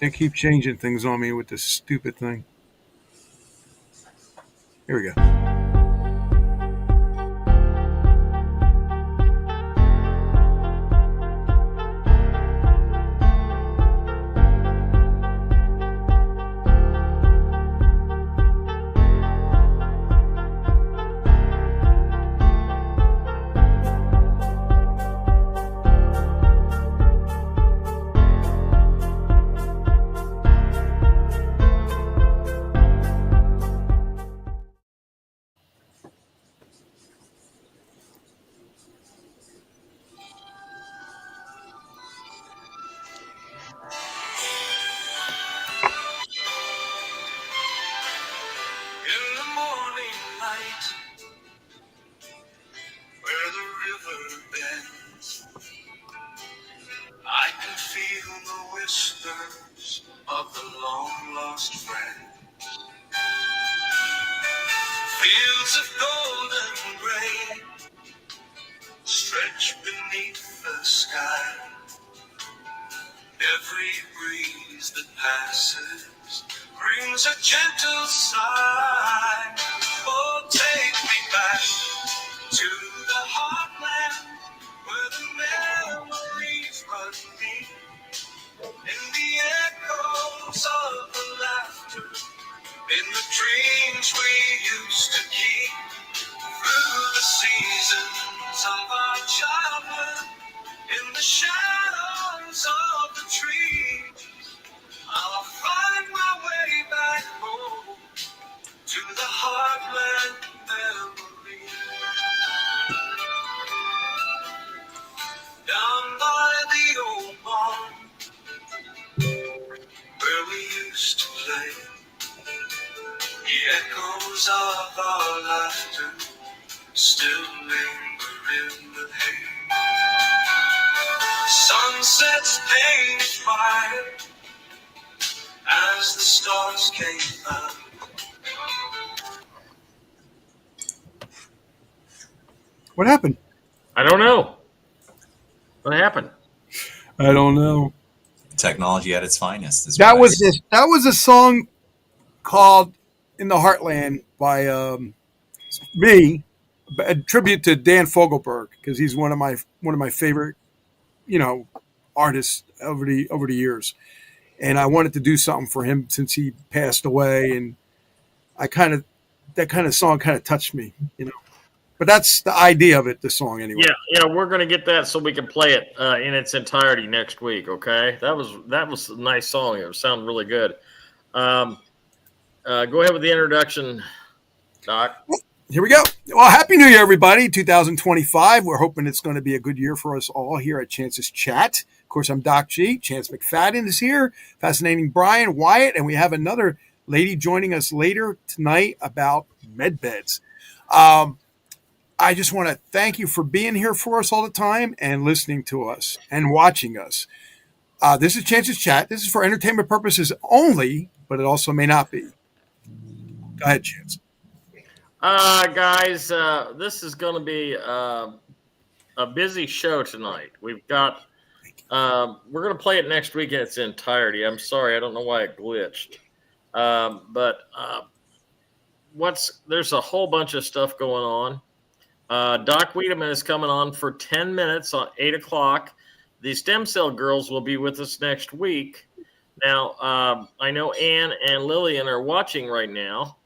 They keep changing things on me with this stupid thing. Here we go. In the morning light, where the river bends, I can feel the whispers of the long lost friend. Fields of golden grain stretch beneath the sky. Every breeze that passes brings a gentle sigh. Oh, take me back to the heartland where the memories run deep, in the echoes of the laughter, in the dreams we used to keep. Through the seasons of our childhood, in the shadows of the trees, I'll find my way back home to the heartland memory. Down by the old barn where we used to play, the echoes of our laughter still linger in the hay. Sunsets painted fire as the stars came out. What happened? I don't know. What happened? I don't know. Technology at its finest. That was a song called "In the Heartland" by me, a tribute to Dan Fogelberg, because he's one of my favorite, artists over the years. And I wanted to do something for him since he passed away, and that kind of song kind of touched me, But that's the idea of it, the song anyway. Yeah, we're going to get that so we can play it in its entirety next week. Okay, that was a nice song. It sounded really good. Go ahead with the introduction, Doc. Here we go. Well, Happy New Year, everybody. 2025. We're hoping it's going to be a good year for us all here at Chance's Chat. Of course, I'm Doc G. Chance McFadden is here. Fascinating Brian Wyatt. And we have another lady joining us later tonight about med beds. I just want to thank you for being here for us all the time and listening to us and watching us. This is Chance's Chat. This is for entertainment purposes only, but it also may not be. Go ahead, Chance. Guys, this is going to be a busy show tonight. We've got, we're going to play it next week in its entirety. I'm sorry, I don't know why it glitched. But there's a whole bunch of stuff going on. Doc Wiedemann is coming on for 10 minutes on 8 o'clock. The Stem Cell Girls will be with us next week. Now, I know Ann and Lillian are watching right now,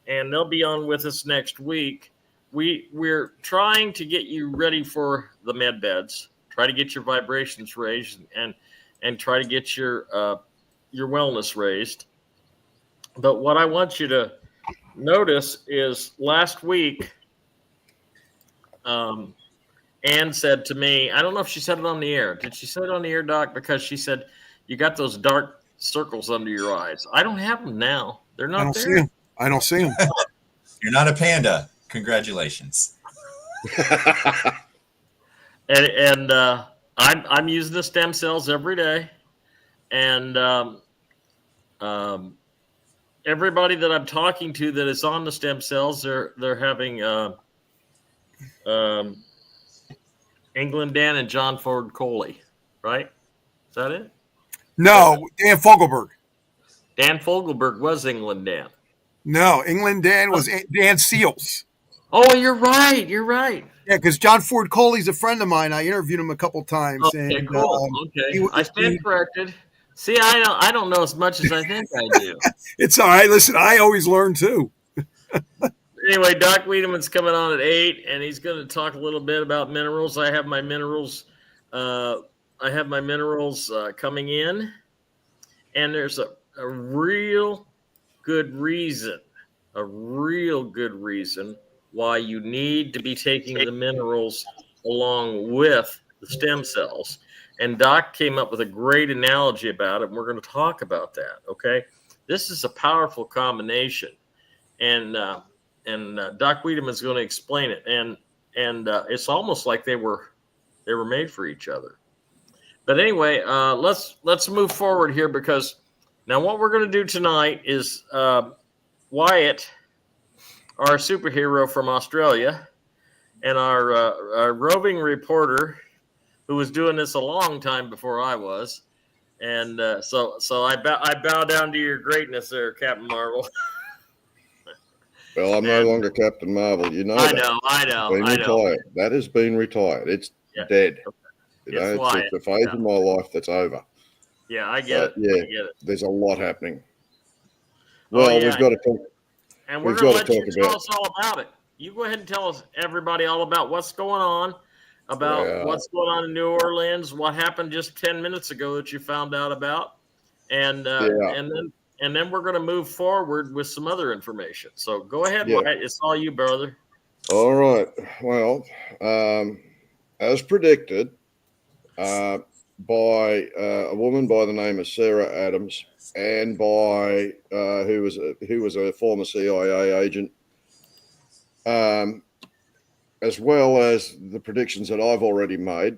and they'll be on with us next week. We're trying to get you ready for the med beds. Try to get your vibrations raised and try to get your wellness raised. But what I want you to notice is last week, Ann said to me, I don't know if she said it on the air. Did she say it on the air, Doc? Because she said, you got those dark circles under your eyes. I don't have them now. They're not there. I don't see them. You're not a panda. Congratulations. and I'm using the stem cells every day. And everybody that I'm talking to that is on the stem cells, they're having England Dan and John Ford Coley, right? Is that it? No, Dan Fogelberg. Dan Fogelberg was England Dan. No, England Dan was Dan Seals. Oh, you're right. You're right. Yeah, because John Ford Coley's a friend of mine. I interviewed him a couple times, Okay, and cool. Okay, I stand corrected. See, I don't know as much as I think I do. It's all right. Listen, I always learn too. Anyway, Doc Wiedemann's coming on at 8, and he's going to talk a little bit about minerals. I have my minerals. Coming in, and there's a real good reason, why you need to be taking the minerals along with the stem cells. And Doc came up with a great analogy about it, and we're going to talk about that. Okay, this is a powerful combination, and Doc Wiedemann is going to explain it, and it's almost like they were made for each other. But anyway, let's move forward here, because now what we're going to do tonight is Wyatt, our superhero from Australia, and our roving reporter, who was doing this a long time before I was, and so I bow down to your greatness there, Captain Marvel. Well, I'm no longer Captain Marvel. You know I that. I know. Been retired. That has been retired. It's dead. You know, it's a phase of my life that's over. Yeah, I get it. Yeah, I get it. There's a lot happening. Well, we've got to talk. And we're going to let you tell us all about it. You go ahead and tell us, everybody, all about what's going on, what's going on in New Orleans, what happened just 10 minutes ago that you found out about, and then we're going to move forward with some other information. So go ahead, Wyatt. It's all you, brother. All right. Well, as predicted, by a woman by the name of Sarah Adams, and by who was a former CIA agent, as well as the predictions that I've already made,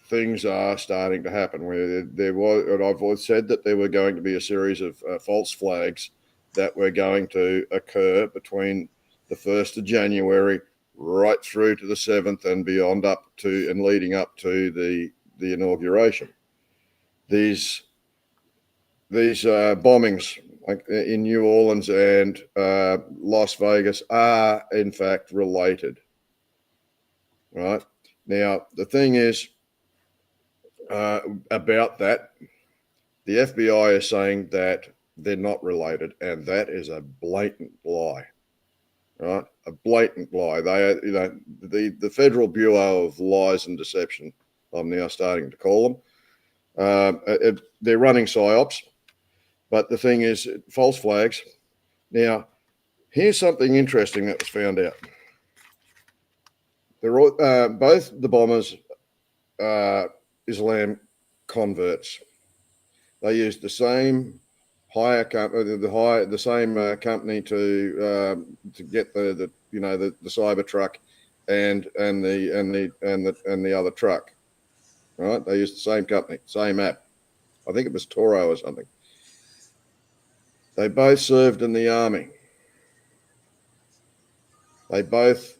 things are starting to happen. Where I've always said that there were going to be a series of false flags that were going to occur between the 1st of January right through to the 7th and beyond, and leading up to the inauguration. These bombings, like in New Orleans and Las Vegas, are in fact related. Right now, the thing is about that, the FBI is saying that they're not related, and that is a blatant lie. Right, a blatant lie. They, the Federal Bureau of Lies and Deception, I'm now starting to call them. They're running psyops, but the thing is, false flags. Now, here's something interesting that was found out. They're all, both the bombers, Islam converts. They used the same the same company to get the cyber truck and the other truck. Right? They used the same company, same app. I think it was Toro or something. They both served in the army. They both,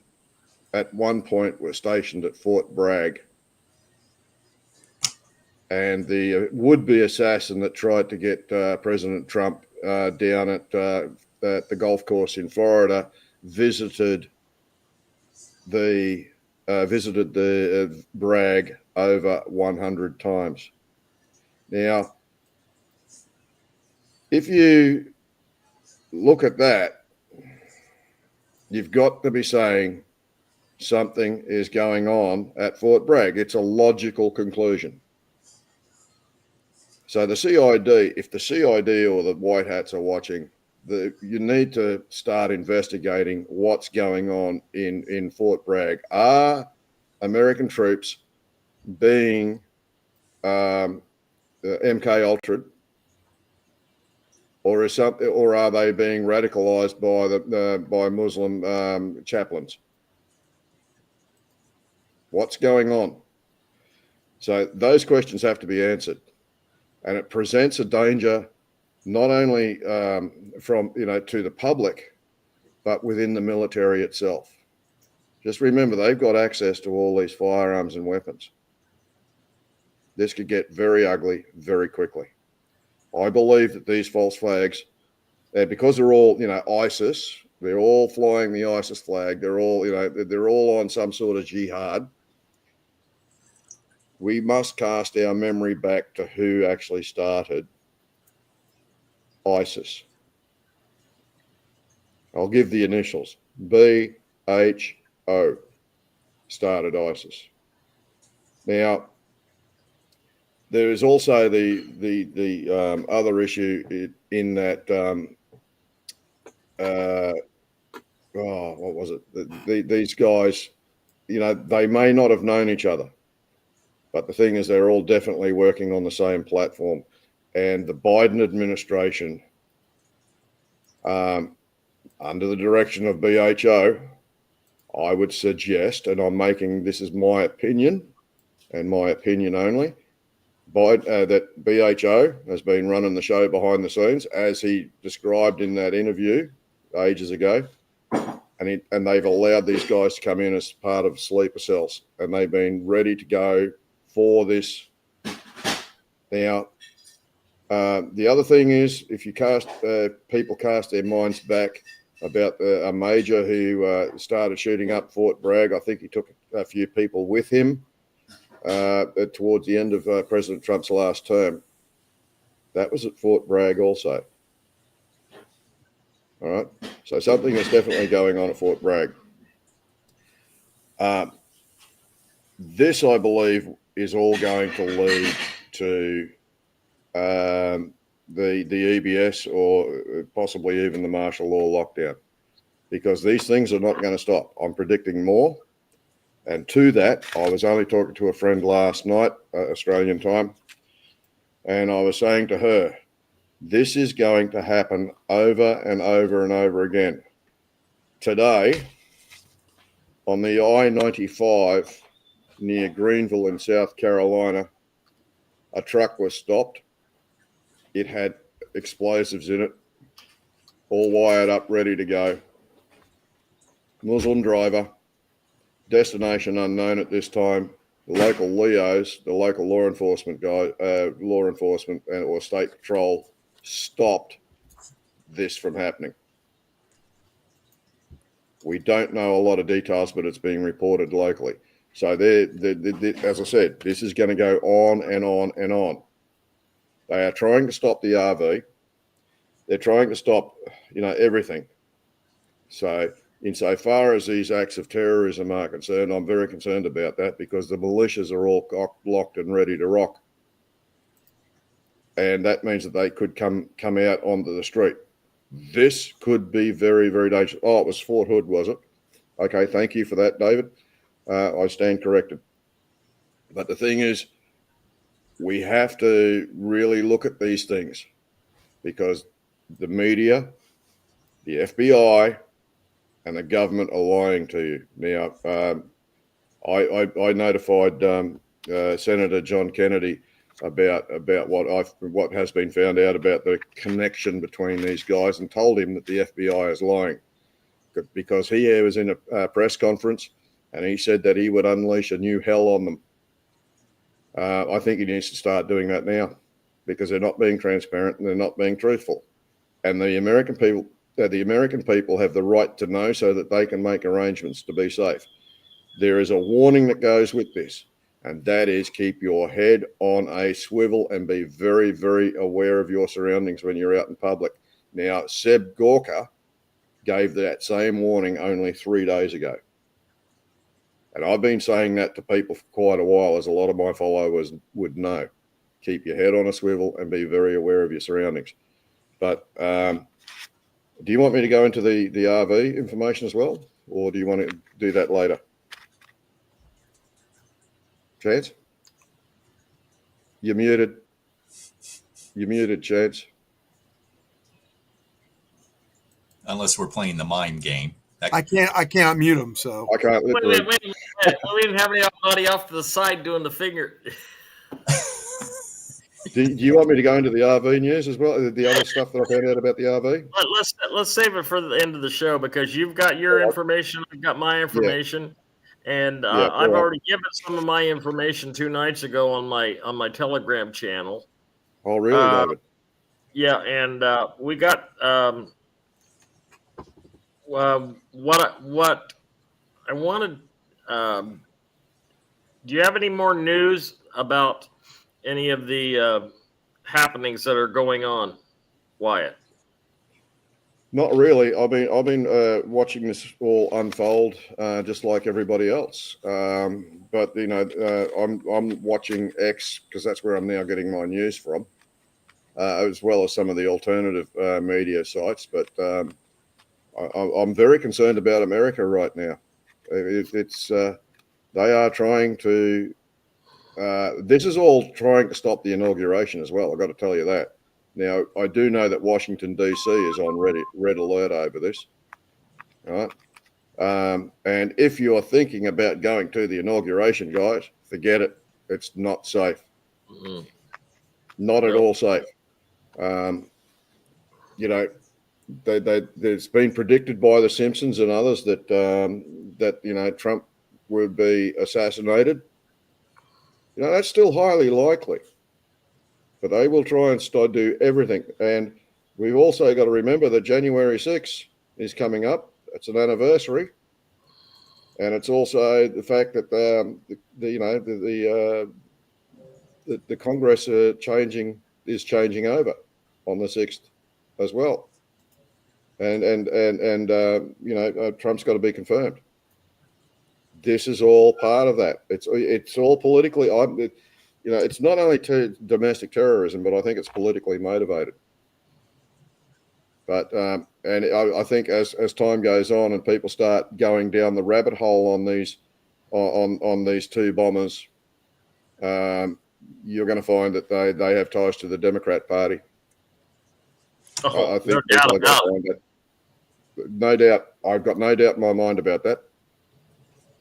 at one point, were stationed at Fort Bragg. And the would-be assassin that tried to get President Trump down at the golf course in Florida visited the Bragg over 100 times. Now, if you look at that, you've got to be saying something is going on at Fort Bragg. It's a logical conclusion. So the CID, if the CID or the White Hats are watching, you need to start investigating what's going on in Fort Bragg. Are American troops being MK Ultra'd, or are they being radicalized by Muslim chaplains? What's going on? So those questions have to be answered. And it presents a danger not only from to the public, but within the military itself. Just remember, they've got access to all these firearms and weapons. this could get very ugly very quickly. I believe that these false flags, because they're all, ISIS, they're all flying the ISIS flag. They're all, they're all on some sort of jihad. We must cast our memory back to who actually started ISIS. I'll give the initials. BHO started ISIS. Now, there is also the other issue in that, what was it? These guys, they may not have known each other, but the thing is they're all definitely working on the same platform. And the Biden administration, under the direction of BHO, I would suggest, and this is my opinion and my opinion only, that BHO has been running the show behind the scenes, as he described in that interview ages ago. And they've allowed these guys to come in as part of sleeper cells, and they've been ready to go for this. Now, the other thing is, if you people cast their minds back about a major who started shooting up Fort Bragg. I think he took a few people with him towards the end of President Trump's last term. That was at Fort Bragg also. All right. So something is definitely going on at Fort Bragg. This, I believe, is all going to lead to the EBS or possibly even the martial law lockdown, because these things are not going to stop. I'm predicting more. And to that, I was only talking to a friend last night, Australian time, and I was saying to her, this is going to happen over and over and over again. Today, on the I-95 near Greenville in South Carolina, a truck was stopped. It had explosives in it, all wired up, ready to go. Muslim driver, destination unknown at this time. The local LEOs, the local law enforcement or state patrol stopped this from happening. We don't know a lot of details, but it's being reported locally. So as I said, this is going to go on and on and on. They are trying to stop the RV. They're trying to stop, everything. So insofar as these acts of terrorism are concerned, I'm very concerned about that, because the militias are all locked and ready to rock. And that means that they could come out onto the street. This could be very, very dangerous. Oh, it was Fort Hood, was it? Okay, thank you for that, David. I stand corrected. But the thing is, we have to really look at these things, because the media, the FBI, and the government are lying to you. Now, I notified Senator John Kennedy about what has been found out about the connection between these guys, and told him that the FBI is lying, because he was in a press conference and he said that he would unleash a new hell on them. I think he needs to start doing that now, because they're not being transparent and they're not being truthful. And the American people have the right to know, so that they can make arrangements to be safe. There is a warning that goes with this, and that is, keep your head on a swivel and be very, very aware of your surroundings when you're out in public. Now, Seb Gorka gave that same warning only 3 days ago. And I've been saying that to people for quite a while, as a lot of my followers would know. Keep your head on a swivel and be very aware of your surroundings. But do you want me to go into the RV information as well, or do you want to do that later? Chance? You're muted. You're muted, Chance. Unless we're playing the mind game. I can't mute him, so I can't. Wait a minute. We didn't have anybody off to the side doing the finger. Do you want me to go into the RV news as well? The other stuff that I found out about the RV? Let's save it for the end of the show, because you've got your information, I've got my information. And Yeah, I've right. already given some of my information 2 nights ago on my Telegram channel. Oh, really, David? Yeah, and we got what I wanted. Um, do you have any more news about any of the happenings that are going on, Wyatt? Not really. I've been watching this all unfold, just like everybody else. But I'm watching X because that's where I'm now getting my news from, as well as some of the alternative media sites. But I'm very concerned about America right now. It's they are trying to. This is all trying to stop the inauguration as well. I've got to tell you that. Now, I do know that Washington, D.C. is on red alert over this. Right. And if you're thinking about going to the inauguration, guys, forget it. It's not safe. Mm-hmm. Not at all safe. You know, there's been predicted by the Simpsons and others that Trump would be assassinated. That's still highly likely. But they will try and do everything. And we've also got to remember that January 6th is coming up. It's an anniversary. And it's also the fact that the Congress is changing over on the 6th as well. And Trump's got to be confirmed. This is all part of that. It's all politically. It's not only domestic terrorism, but I think it's politically motivated. But and I think as time goes on and people start going down the rabbit hole on these on these two bombers, you're going to find that they have ties to the Democrat Party. Oh, I think no doubt people about find that. No doubt, I've got no doubt in my mind about that.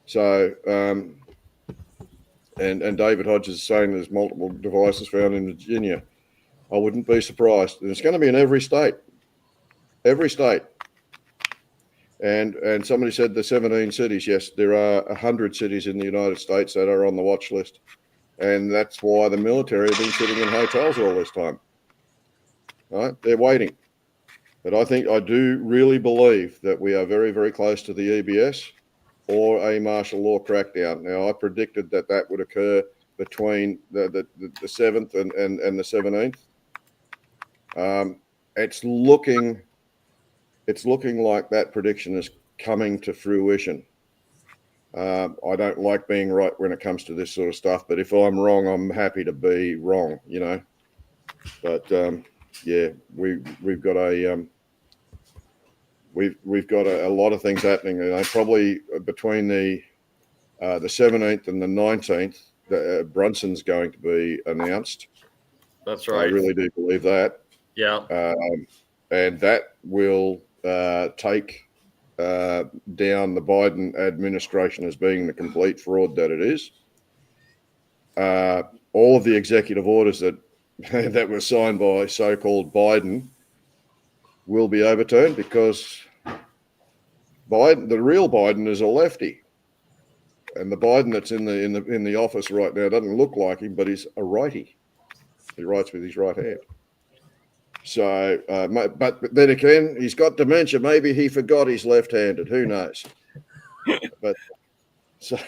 So, and David Hodges is saying there's multiple devices found in Virginia. I wouldn't be surprised. And it's going to be in every state. Every state. And somebody said the 17 cities. Yes, there are 100 cities in the United States that are on the watch list. And that's why the military have been sitting in hotels all this time. Right? They're waiting. But I do really believe that we are very, very close to the EBS or a martial law crackdown. Now, I predicted that would occur between the 7th and the 17th. It's looking like that prediction is coming to fruition. I don't like being right when it comes to this sort of stuff, but if I'm wrong, I'm happy to be wrong, But yeah, we've got a we've got a lot of things happening. Probably between the 17th and the 19th, Brunson's going to be announced. That's right. I really do believe that. Yeah. And that will take down the Biden administration as being the complete fraud that it is. All of the executive orders that were signed by so-called Biden will be overturned because the real Biden is a lefty, and the Biden that's in the office right now doesn't look like him, but he's a righty. He writes with his right hand. So, but then again, he's got dementia. Maybe he forgot he's left-handed. Who knows? But so,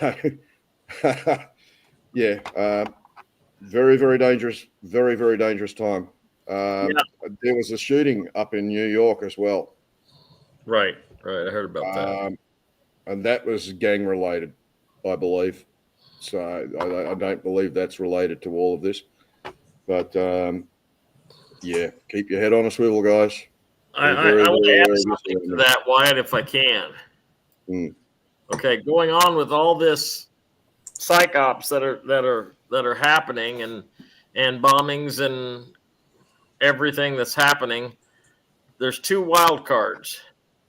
yeah, very, very dangerous. Very, very dangerous time. There was a shooting up in New York as well. Right. I heard about that. And that was gang related, I believe. So I don't believe that's related to all of this. But yeah, keep your head on a swivel, guys. I want to add something to that, Wyatt, if I can. Okay, going on with all this psych ops that are happening and bombings and everything that's happening, there's 2 wild cards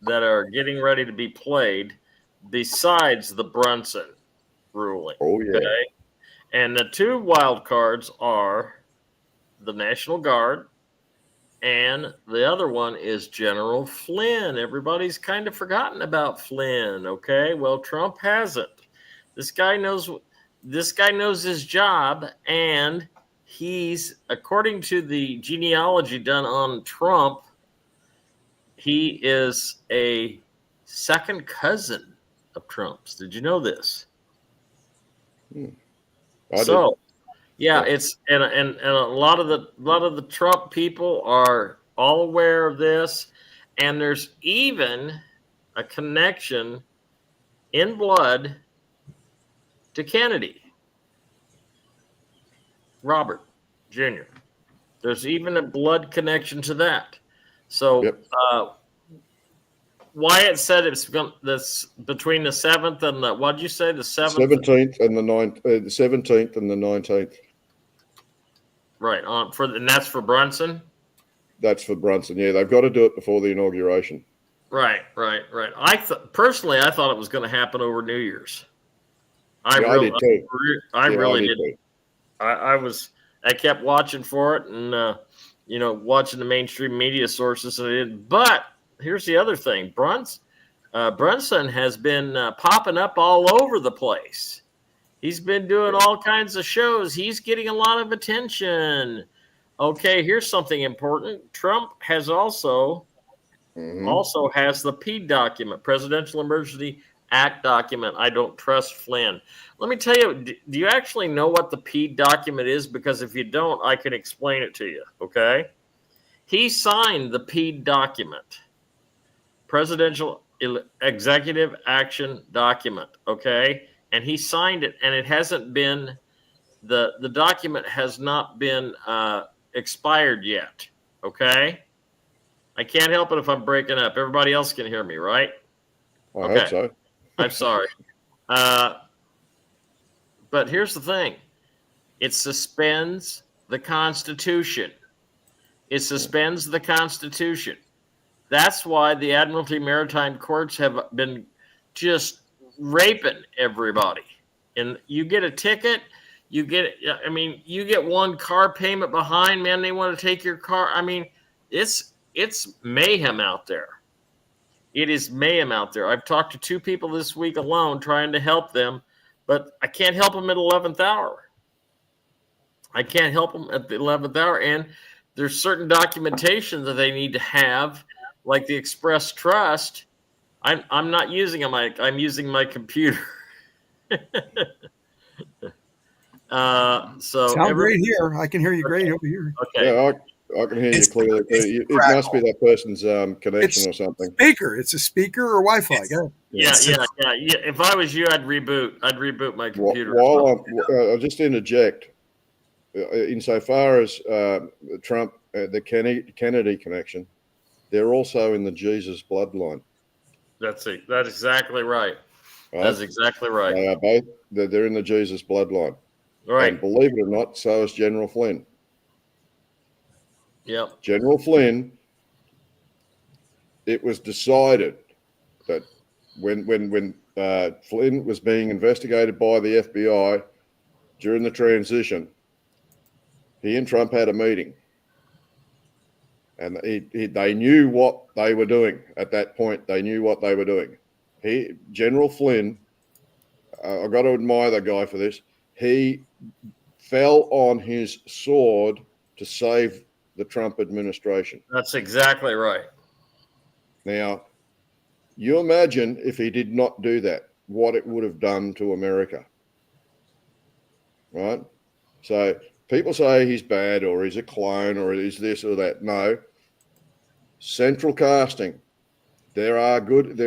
that are getting ready to be played besides the Brunson ruling. Oh yeah. Okay? And the 2 wild cards are the National Guard, and the other one is General Flynn. Everybody's kind of forgotten about Flynn, okay? Well, Trump hasn't. This guy knows his job, and he's, according to the genealogy done on Trump, he is a second cousin of Trump's. Did you know this? So, yeah, it's and a lot of the Trump people are all aware of this, and there's even a connection in blood to Kennedy, Robert Jr. There's even a blood connection to that. So, Wyatt said it's this between the 7th and the, what did you say, the 7th? 17th and the 17th and the 19th. Right, and that's for Brunson? That's for Brunson. Yeah, they've got to do it before the inauguration. Right. Personally, I thought it was going to happen over New Year's. I did too. I really did. I kept watching for it and watching the mainstream media sources, and I did. But here's the other thing: Brunson has been popping up all over the place. He's been doing all kinds of shows. He's getting a lot of attention. Okay, here's something important. Trump has also has the P document, Presidential Emergency Act document. I don't trust Flynn. Let me tell you, do you actually know what the P document is? Because if you don't, I can explain it to you, okay? He signed the P document, Presidential Executive Action document, okay? And he signed it, and it hasn't been, the document has not been expired yet, okay? I can't help it if I'm breaking up. Everybody else can hear me, right? I hope so. I'm sorry. But here's the thing. It suspends the Constitution. It suspends the Constitution. That's why the Admiralty Maritime Courts have been just raping everybody. And you get a ticket, you get one car payment behind, man, they want to take your car. I mean, it's mayhem out there. It is mayhem out there. I've talked to 2 people this week alone trying to help them, but I can't help them at 11th hour. I can't help them at the 11th hour. And there's certain documentation that they need to have, like the Express Trust. I'm not using I'm using my computer. Sound great here. I can hear you great over here. Okay. Yeah, I can hear you clearly. It must be that person's connection or something. Speaker. It's a speaker or Wi-Fi. Yeah. If I was you, I'd reboot my computer. I'll just interject. Insofar as Trump, the Kennedy connection, they're also in the Jesus bloodline. That's exactly right. That's exactly right. They are both. They're in the Jesus bloodline. Right. And believe it or not, so is General Flynn. Yep. General Flynn. It was decided that when Flynn was being investigated by the FBI during the transition, he and Trump had a meeting, and they knew what they were doing at that point. They knew what they were doing. General Flynn, I've got to admire the guy for this. He fell on his sword to save the Trump administration. That's exactly right. Now, you imagine if he did not do that, what it would have done to America, right? So people say he's bad or he's a clone or he's this or that. No. Central casting. There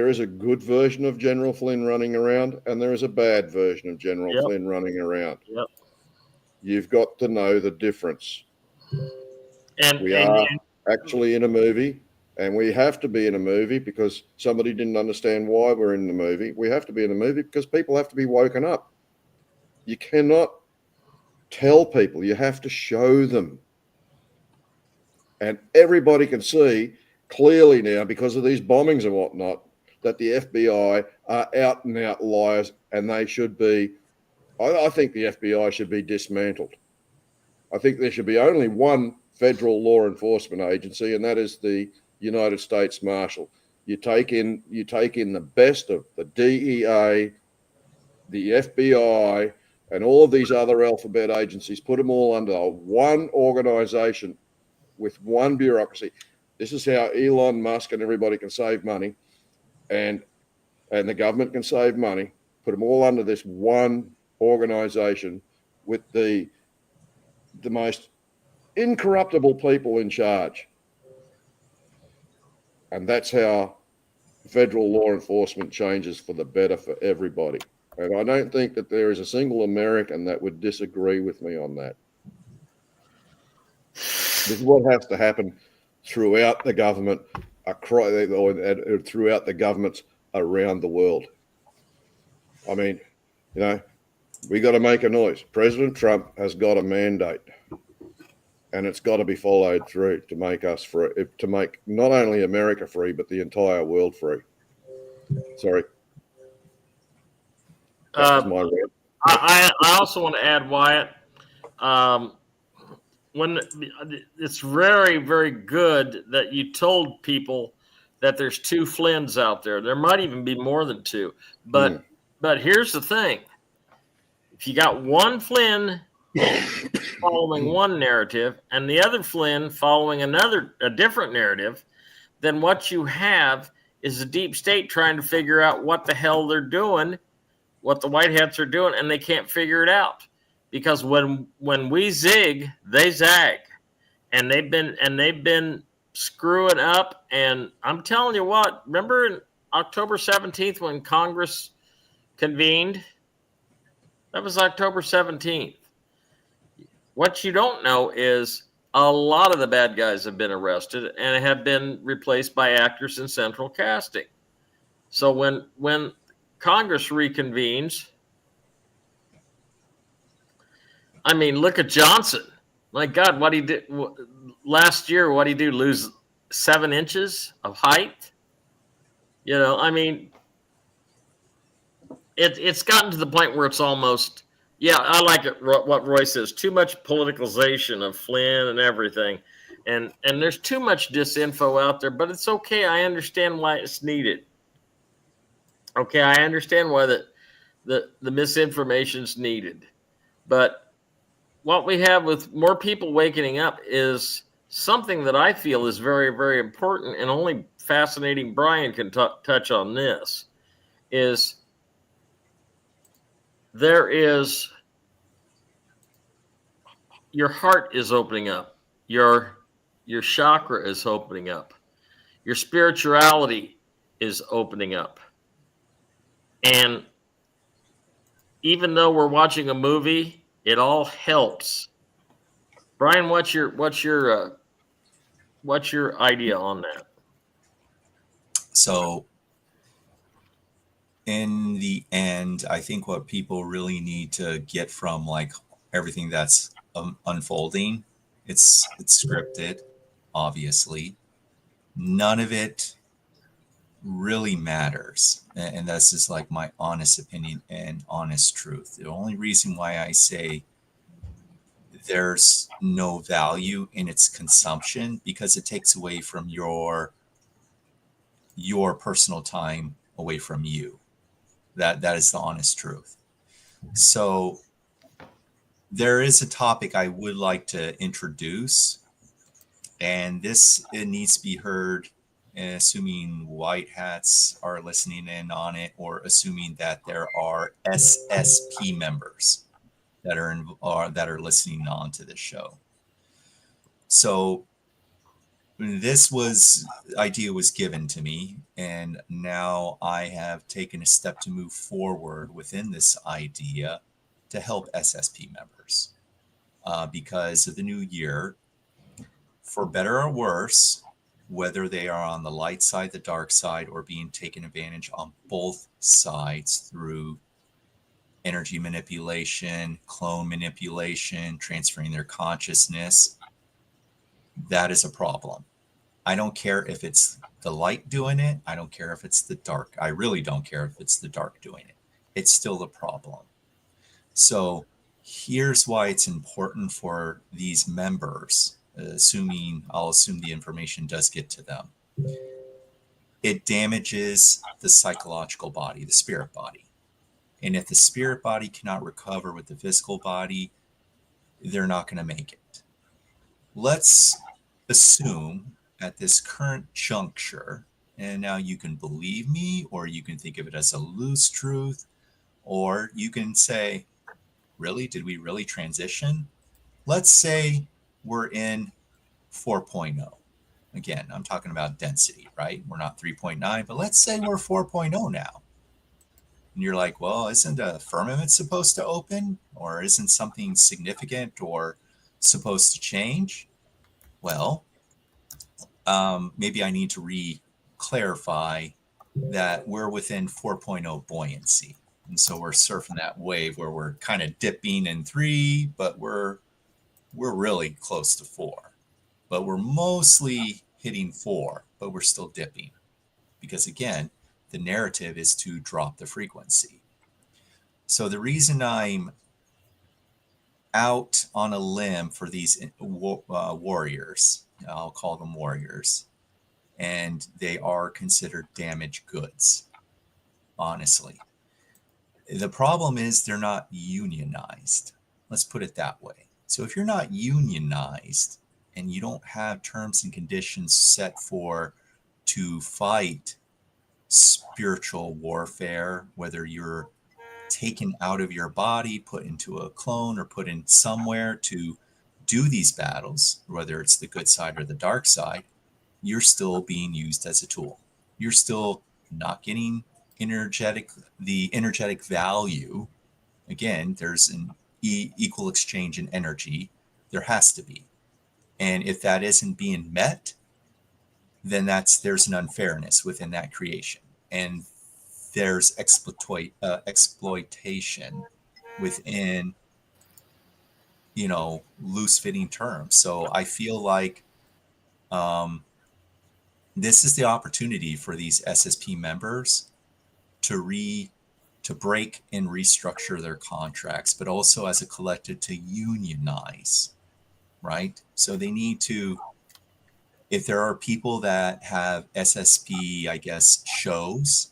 is a good version of General Flynn running around, and there is a bad version of General Flynn running around. Yep. You've got to know the difference. And we are actually in a movie, and we have to be in a movie because somebody didn't understand why we're in the movie. We have to be in a movie because people have to be woken up. You cannot tell people. You have to show them. And everybody can see clearly now, because of these bombings and whatnot, that the FBI are out and out liars, and they should be. I think the FBI should be dismantled. I think there should be only one federal law enforcement agency, and that is the United States Marshal. You take in the best of the DEA, the FBI and all of these other alphabet agencies, put them all under one organization with one bureaucracy. This is how Elon Musk and everybody can save money, and the government can save money. Put them all under this one organization with the most incorruptible people in charge. And that's how federal law enforcement changes for the better for everybody. And I don't think that there is a single American that would disagree with me on that. This is what has to happen throughout the government, or throughout the governments around the world. I mean, we got to make a noise. President Trump has got a mandate, and it's got to be followed through to make us free, to make not only America free, but the entire world free. Sorry. I also want to add, Wyatt, when it's very, very good that you told people that there's two Flynns out there. There might even be more than two. But here's the thing. If you got one Flynn following one narrative and the other Flynn following a different narrative, then what you have is the deep state trying to figure out what the hell they're doing, what the white hats are doing, and they can't figure it out. Because when we zig, they zag, and they've been screwing up. And I'm telling you what, remember October 17th when Congress convened? That was October 17th. What you don't know is a lot of the bad guys have been arrested and have been replaced by actors in central casting. So when Congress reconvenes, I mean, look at Johnson. My God, what he did last year, what he do, lose 7 inches of height? I mean, it's gotten to the point where it's almost, I like it, what Roy says, too much politicalization of Flynn and everything. And there's too much disinfo out there, but it's okay. I understand why it's needed. Okay, I understand why the misinformation's needed. But what we have with more people waking up is something that I feel is very, very important, and only Fascinating Brian can touch on this, is your heart is opening up. Your chakra is opening up. Your spirituality is opening up. And even though we're watching a movie, it all helps. Brian, what's your idea on that? So in the end, I think what people really need to get from like everything that's unfolding, it's scripted, obviously. None of it really matters. And that's just like my honest opinion and honest truth. The only reason why I say there's no value in its consumption, because it takes away from your personal time away from you. That is the honest truth. So there is a topic I would like to introduce, and it needs to be heard, assuming white hats are listening in on it, or assuming that there are SSP members that are listening on to this show. So this idea was given to me, and now I have taken a step to move forward within this idea to help SSP members, because of the new year, for better or worse, whether they are on the light side, the dark side, or being taken advantage on both sides through energy manipulation, clone manipulation, transferring their consciousness, that is a problem. I don't care if it's the light doing it. I don't care if it's the dark. I really don't care if it's the dark doing it. It's still a problem. So here's why it's important for these members, I'll assume the information does get to them. It damages the psychological body, the spirit body. And if the spirit body cannot recover with the physical body, they're not going to make it. Let's assume at this current juncture, and now you can believe me, or you can think of it as a loose truth, or you can say, really, did we really transition? Let's say we're in 4.0. Again, I'm talking about density, right? We're not 3.9, but let's say we're 4.0 now. And you're like, well, isn't a firmament supposed to open, or isn't something significant or supposed to change? Well, maybe I need to clarify that we're within 4.0 buoyancy. And so we're surfing that wave where we're kind of dipping in 3, but we're really close to 4. But we're mostly hitting 4, but we're still dipping. Because again, the narrative is to drop the frequency. So the reason I'm out on a limb for these warriors, I'll call them warriors, and they are considered damaged goods, honestly. The problem is they're not unionized. Let's put it that way. So if you're not unionized and you don't have terms and conditions set to fight spiritual warfare, whether you're taken out of your body, put into a clone, or put in somewhere to do these battles, whether it's the good side or the dark side, you're still being used as a tool. You're still not getting the energetic value. Again, there's an equal exchange in energy. There has to be. And if that isn't being met, then there's an unfairness within that creation. And there's exploitation within, loose fitting terms. So I feel like this is the opportunity for these SSP members to break and restructure their contracts, but also as a collective to unionize, right? So they need to, if there are people that have SSP, I guess, shows,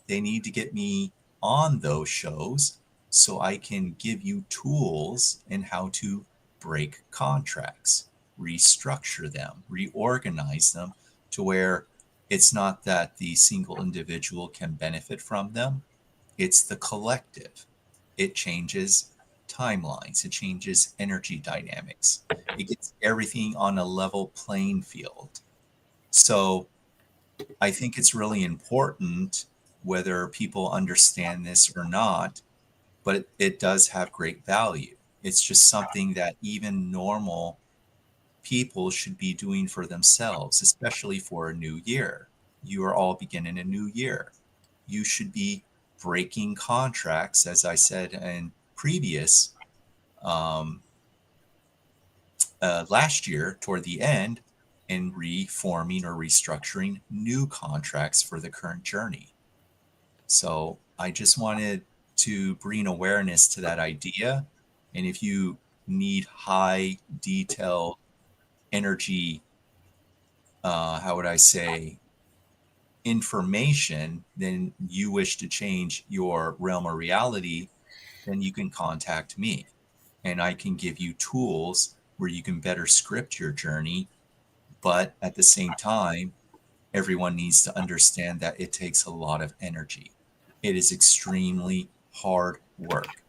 they need to get me on those shows so I can give you tools in how to break contracts, restructure them, reorganize them to where it's not that the single individual can benefit from them. It's the collective. It changes timelines. It changes energy dynamics. It gets everything on a level playing field. So I think it's really important, whether people understand this or not, but it does have great value. It's just something that even normal people should be doing for themselves, especially for a new year. You are all beginning a new year. You should be breaking contracts, as I said in previous last year toward the end, and reforming or restructuring new contracts for the current journey. So I just wanted to bring awareness to that idea. And if you need high detail energy, how would I say, information, then you wish to change your realm of reality, then you can contact me. And I can give you tools where you can better script your journey. But at the same time, everyone needs to understand that it takes a lot of energy. It is extremely hard work.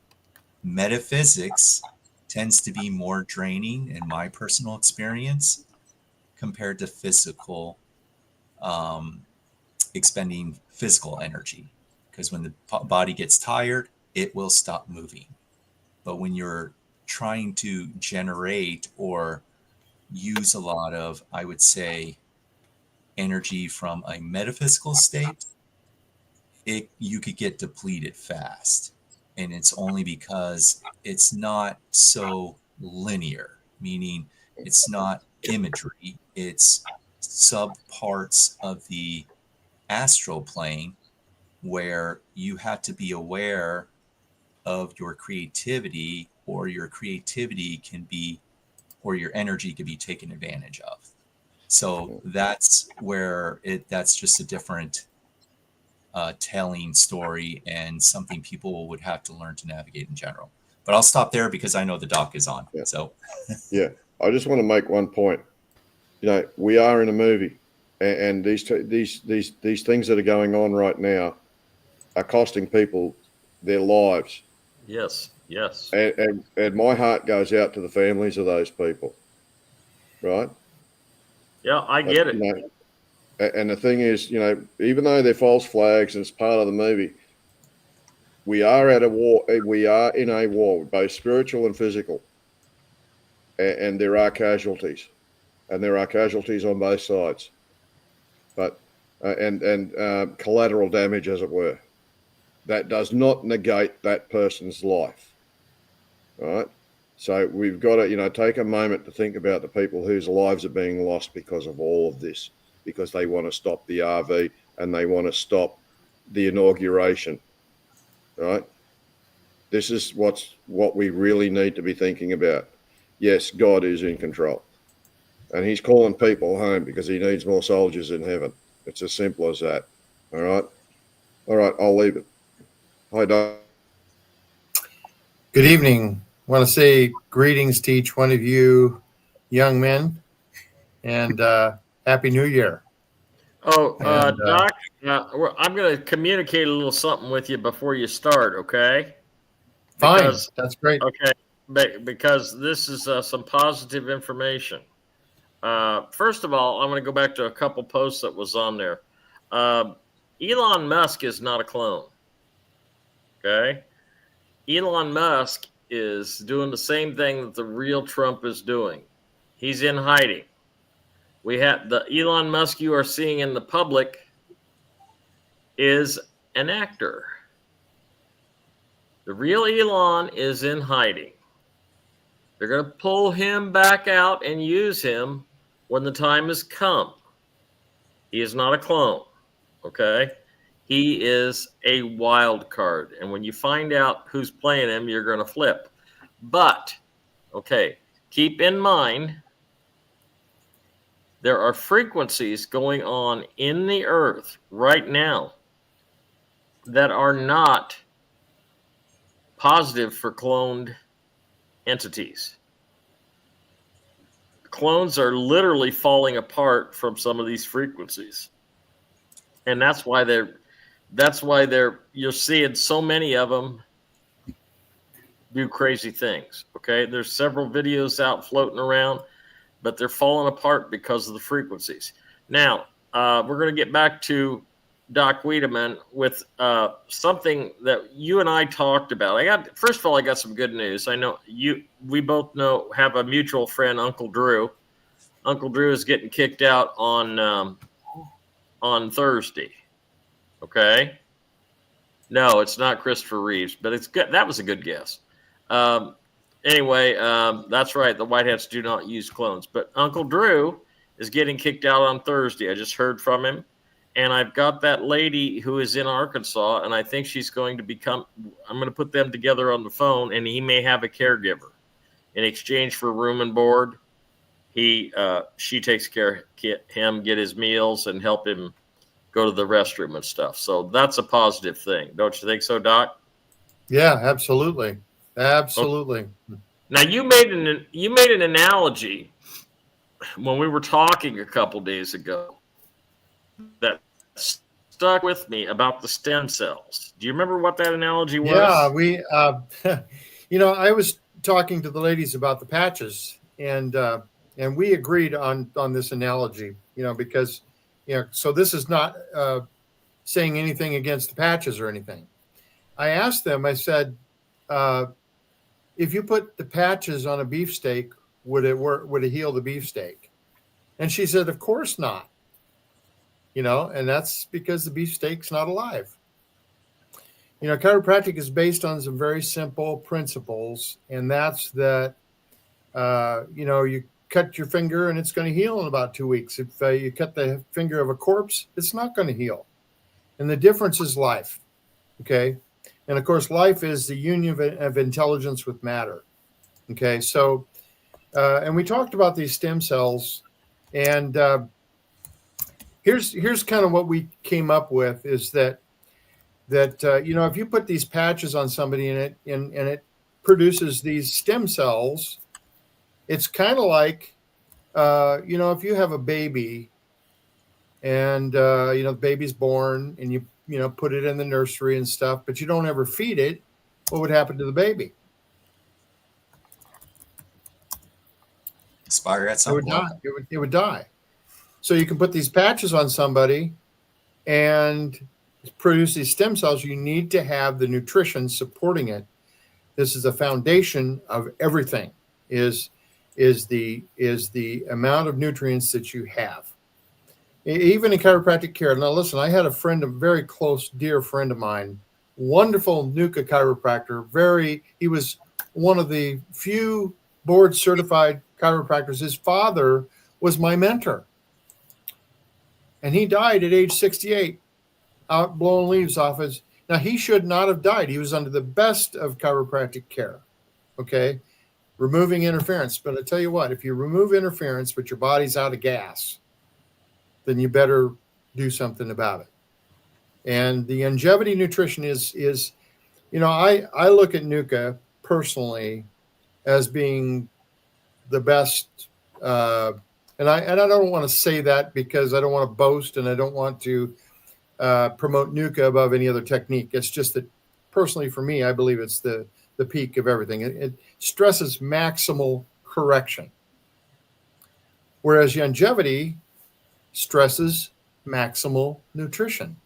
Metaphysics tends to be more draining in my personal experience compared to physical, expending physical energy. Because when the body gets tired, it will stop moving. But when you're trying to generate or use a lot of, I would say, energy from a metaphysical state, you could get depleted fast. And it's only because it's not so linear, meaning it's not imagery, it's sub parts of the astral plane where you have to be aware of your creativity, or your creativity can be, or your energy can be taken advantage of. So that's where that's just a different telling story and something people would have to learn to navigate in general. But I'll stop there because I know the doc is on. Yeah. So, yeah, I just want to make one point. We are in a movie, and these things that are going on right now are costing people their lives. Yes. And my heart goes out to the families of those people, right? Yeah, I get it. And the thing is, even though they're false flags and it's part of the movie, we are at a war. We are in a war, both spiritual and physical, and there are casualties, and there are casualties on both sides, but and collateral damage, as it were. That does not negate that person's life, right? So we've got to, take a moment to think about the people whose lives are being lost because of all of this, because they want to stop the RV and they want to stop the inauguration, right? This is what we really need to be thinking about. Yes, God is in control, and He's calling people home because He needs more soldiers in heaven. It's as simple as that. All right. I'll leave it. Hi, Doc. Good evening. I want to say greetings to each one of you young men, and Happy New Year. Oh, Doc, I'm going to communicate a little something with you before you start, okay? Fine. That's great. Okay, because this is some positive information. First of all, I'm going to go back to a couple posts that was on there. Elon Musk is not a clone, okay? Elon Musk is doing the same thing that the real Trump is doing. He's in hiding. We have the Elon Musk you are seeing in the public is an actor. The real Elon is in hiding. They're going to pull him back out and use him when the time has come. He is not a clone, okay? He is a wild card. And when you find out who's playing him, you're going to flip. But, okay, keep in mind, there are frequencies going on in the earth right now that are not positive for cloned entities. Clones are literally falling apart from some of these frequencies. And that's why you're seeing so many of them do crazy things. Okay. There's several videos out floating around, but they're falling apart because of the frequencies. Now, we're going to get back to Doc Wiedemann with something that you and I talked about. First of all, I got some good news. I know we both have a mutual friend, Uncle Drew. Uncle Drew is getting kicked out on Thursday. Okay. No, it's not Christopher Reeves, but it's good. That was a good guess. Anyway, that's right. The White Hats do not use clones, but Uncle Drew is getting kicked out on Thursday. I just heard from him, and I've got that lady who is in Arkansas, and I think she's going to I'm going to put them together on the phone, and he may have a caregiver in exchange for room and board. She takes care of him, get his meals, and help him go to the restroom and stuff. So that's a positive thing. Don't you think so, Doc? Yeah, absolutely. Absolutely. Okay. Now you made an analogy when we were talking a couple days ago that stuck with me about the stem cells. Do you remember what that analogy was? Yeah, I was talking to the ladies about the patches, and we agreed on this analogy, because so this is not saying anything against the patches or anything. I asked them, I said, if you put the patches on a beefsteak, would it work? Would it heal the beefsteak? And she said, of course not. And that's because the beefsteak's not alive. Chiropractic is based on some very simple principles, and that's that, you cut your finger and it's going to heal in about 2 weeks. If you cut the finger of a corpse, it's not going to heal. And the difference is life. Okay. And of course, life is the union of intelligence with matter. Okay. So, and we talked about these stem cells, and here's kind of what we came up with is that that if you put these patches on somebody and it produces these stem cells, it's kind of like if you have a baby and the baby's born and you put it in the nursery and stuff, but you don't ever feed it, what would happen to the baby? Expire at It some would point. die. It would die. So you can put these patches on somebody and produce these stem cells. You need to have the nutrition supporting it. This is the foundation of everything. Is the amount of nutrients that you have. Even in chiropractic care. Now, listen, I had a friend, a very close, dear friend of mine, wonderful NUCA chiropractor. He was one of the few board certified chiropractors. His father was my mentor. And he died at age 68, out blowing leaves off his. Now, he should not have died. He was under the best of chiropractic care. Okay. Removing interference. But I tell you what, if you remove interference, but your body's out of gas, then you better do something about it. And the longevity nutrition is I look at NUCA personally as being the best. And I don't want to say that because I don't want to boast and I don't want to promote NUCA above any other technique. It's just that personally for me, I believe it's the peak of everything. It stresses maximal correction, whereas longevity stresses maximal nutrition.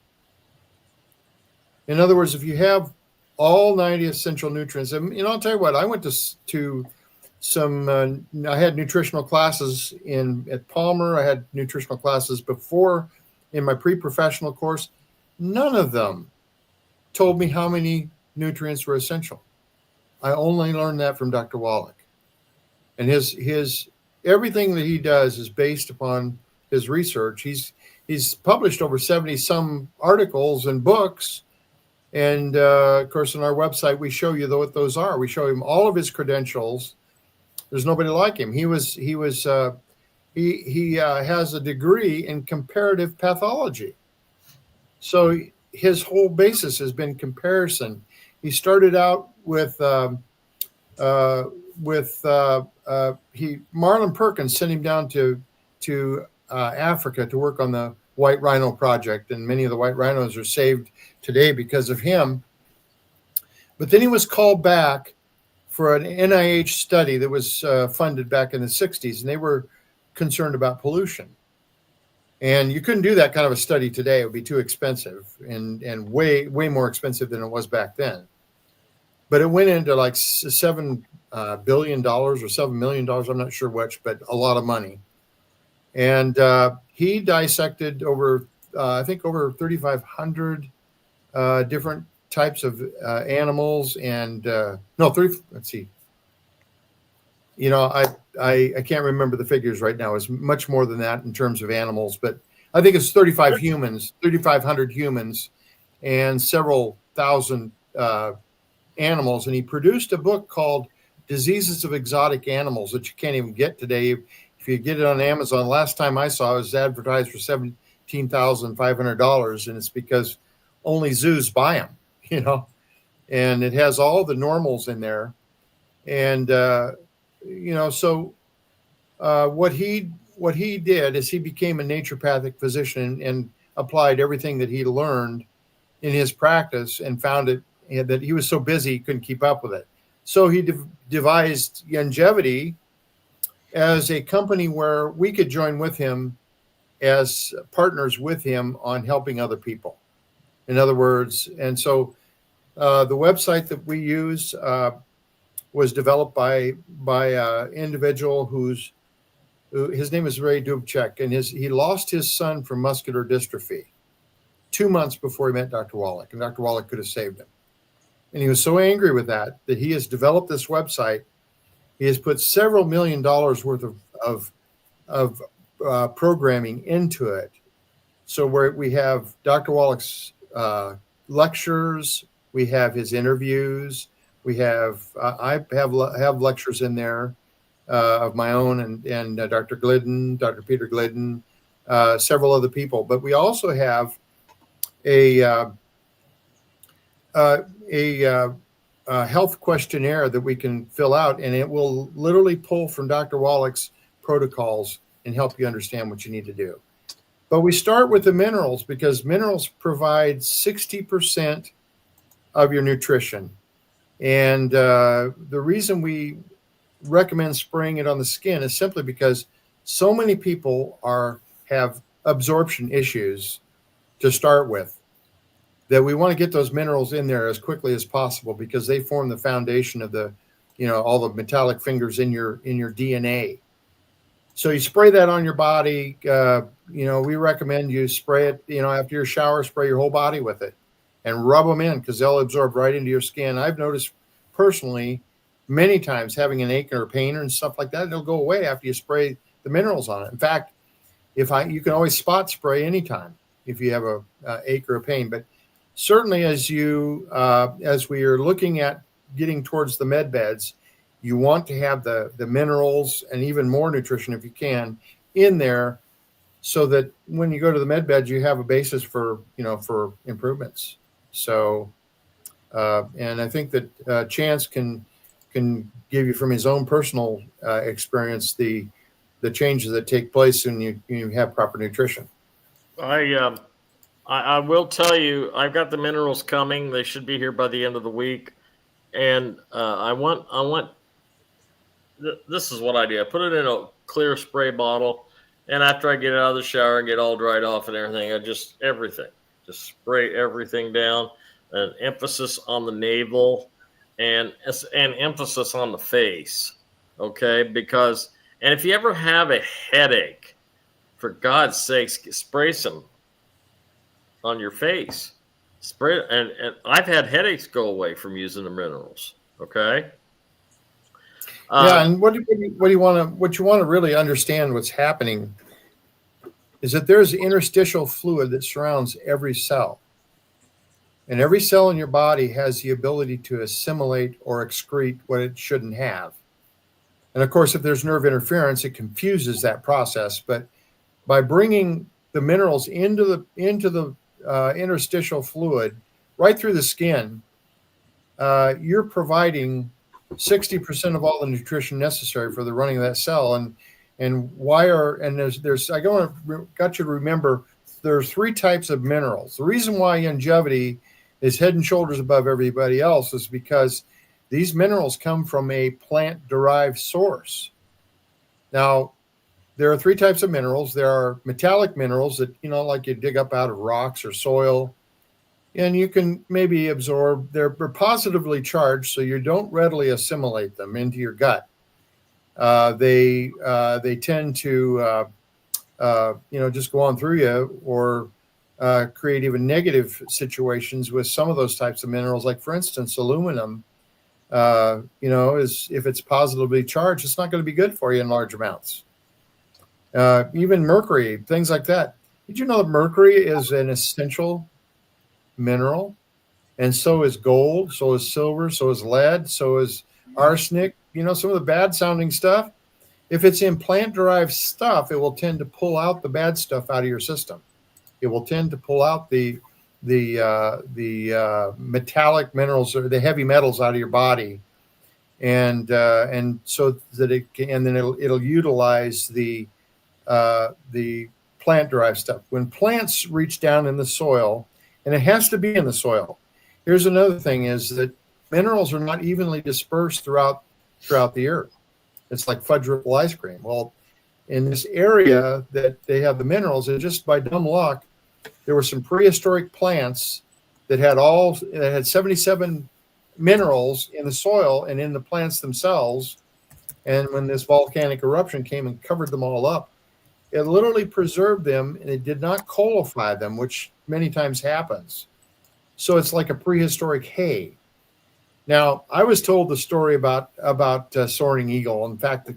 In other words, if you have all 90 essential nutrients, and I'll tell you what, I went to some, I had nutritional classes at Palmer. I had nutritional classes before in my pre-professional course. None of them told me how many nutrients were essential. I only learned that from Dr. Wallach. And his everything that he does is based upon his research. He's published over 70 some articles and books. And of course, on our website, we show you what those are. We show him all of his credentials. There's nobody like him. He has a degree in comparative pathology. So his whole basis has been comparison. He started out with Marlon Perkins sent him down to Africa to work on the White Rhino Project, and many of the white rhinos are saved today because of him. But then he was called back for an NIH study that was funded back in the 60s, and they were concerned about pollution. And you couldn't do that kind of a study today. It would be too expensive and way more expensive than it was back then. But it went into like $7 billion or $7 million. I'm not sure which, but a lot of money. And he dissected over 3,500 different types of animals. And let's see. I can't remember the figures right now. It's much more than that in terms of animals, but I think it's 3,500 humans and several thousand animals. And he produced a book called Diseases of Exotic Animals that you can't even get today. If you get it on Amazon, last time I saw it was advertised for $17,500, and it's because only zoos buy them, and it has all the normals in there. And, so what he did is he became a naturopathic physician and applied everything that he learned in his practice and found it that he was so busy he couldn't keep up with it. So he devised Longevity as a company where we could join with him as partners with him on helping other people. In other words, and so the website that we use was developed by an individual whose his name is Ray Dubček, and he lost his son from muscular dystrophy 2 months before he met Dr. Wallach, and Dr. Wallach could have saved him. And he was so angry with that he has developed this website. He has put several $1 million worth of programming into it. So where we have Dr. Wallach's lectures, we have his interviews, we have I have lectures in there of my own and Dr. Glidden, Dr. Peter Glidden, several other people. But we also have a a health questionnaire that we can fill out, and it will literally pull from Dr. Wallach's protocols and help you understand what you need to do. But we start with the minerals because minerals provide 60% of your nutrition. And the reason we recommend spraying it on the skin is simply because so many people have absorption issues to start with, that we want to get those minerals in there as quickly as possible because they form the foundation of all the metallic fingers in your DNA. So you spray that on your body. We recommend you spray it, after your shower, spray your whole body with it and rub them in because they'll absorb right into your skin. I've noticed personally many times having an ache or pain and stuff like that, it'll go away after you spray the minerals on it. In fact, you can always spot spray anytime if you have a ache or a pain. But certainly as we are looking at getting towards the med beds, you want to have the minerals and even more nutrition if you can in there so that when you go to the med beds, you have a basis for improvements. So, and I think that Chance can give you from his own personal experience the changes that take place when you have proper nutrition. I will tell you, I've got the minerals coming. They should be here by the end of the week. And I want, this is what I do. I put it in a clear spray bottle. And after I get out of the shower and get all dried off and everything, just spray everything down. An emphasis on the navel and an emphasis on the face. Okay. And if you ever have a headache, for God's sakes, spray some on your face. Spray, and I've had headaches go away from using the minerals. Okay. And what you want to really understand what's happening is that there's interstitial fluid that surrounds every cell. And every cell in your body has the ability to assimilate or excrete what it shouldn't have. And of course, if there's nerve interference, it confuses that process. But by bringing the minerals into the interstitial fluid right through the skin, you're providing 60% of all the nutrition necessary for the running of that cell. And there's I got you to remember there's 3 types of minerals. The reason why longevity is head and shoulders above everybody else is because these minerals come from a plant-derived source. Now, there are 3 types of minerals. There are metallic minerals that, like you dig up out of rocks or soil, and you can maybe absorb. They're positively charged, so you don't readily assimilate them into your gut. They tend to, just go on through you or create even negative situations with some of those types of minerals. Like, for instance, aluminum, if it's positively charged, it's not going to be good for you in large amounts. Even mercury, things like that. Did you know that mercury is an essential mineral? And so is gold, so is silver, so is lead, so is arsenic. Some of the bad sounding stuff. If it's in plant-derived stuff, it will tend to pull out the bad stuff out of your system. It will tend to pull out the metallic minerals or the heavy metals out of your body, and so that it can, and then it'll utilize the plant-derived stuff. When plants reach down in the soil, and it has to be in the soil. Here's another thing: is that minerals are not evenly dispersed throughout the earth. It's like fudge ripple ice cream. Well, in this area that they have the minerals, and just by dumb luck, there were some prehistoric plants that had 77 minerals in the soil and in the plants themselves. And when this volcanic eruption came and covered them all up, it literally preserved them, and it did not coalify them, which many times happens. So it's like a prehistoric hay. Now, I was told the story about Soaring Eagle. In fact, the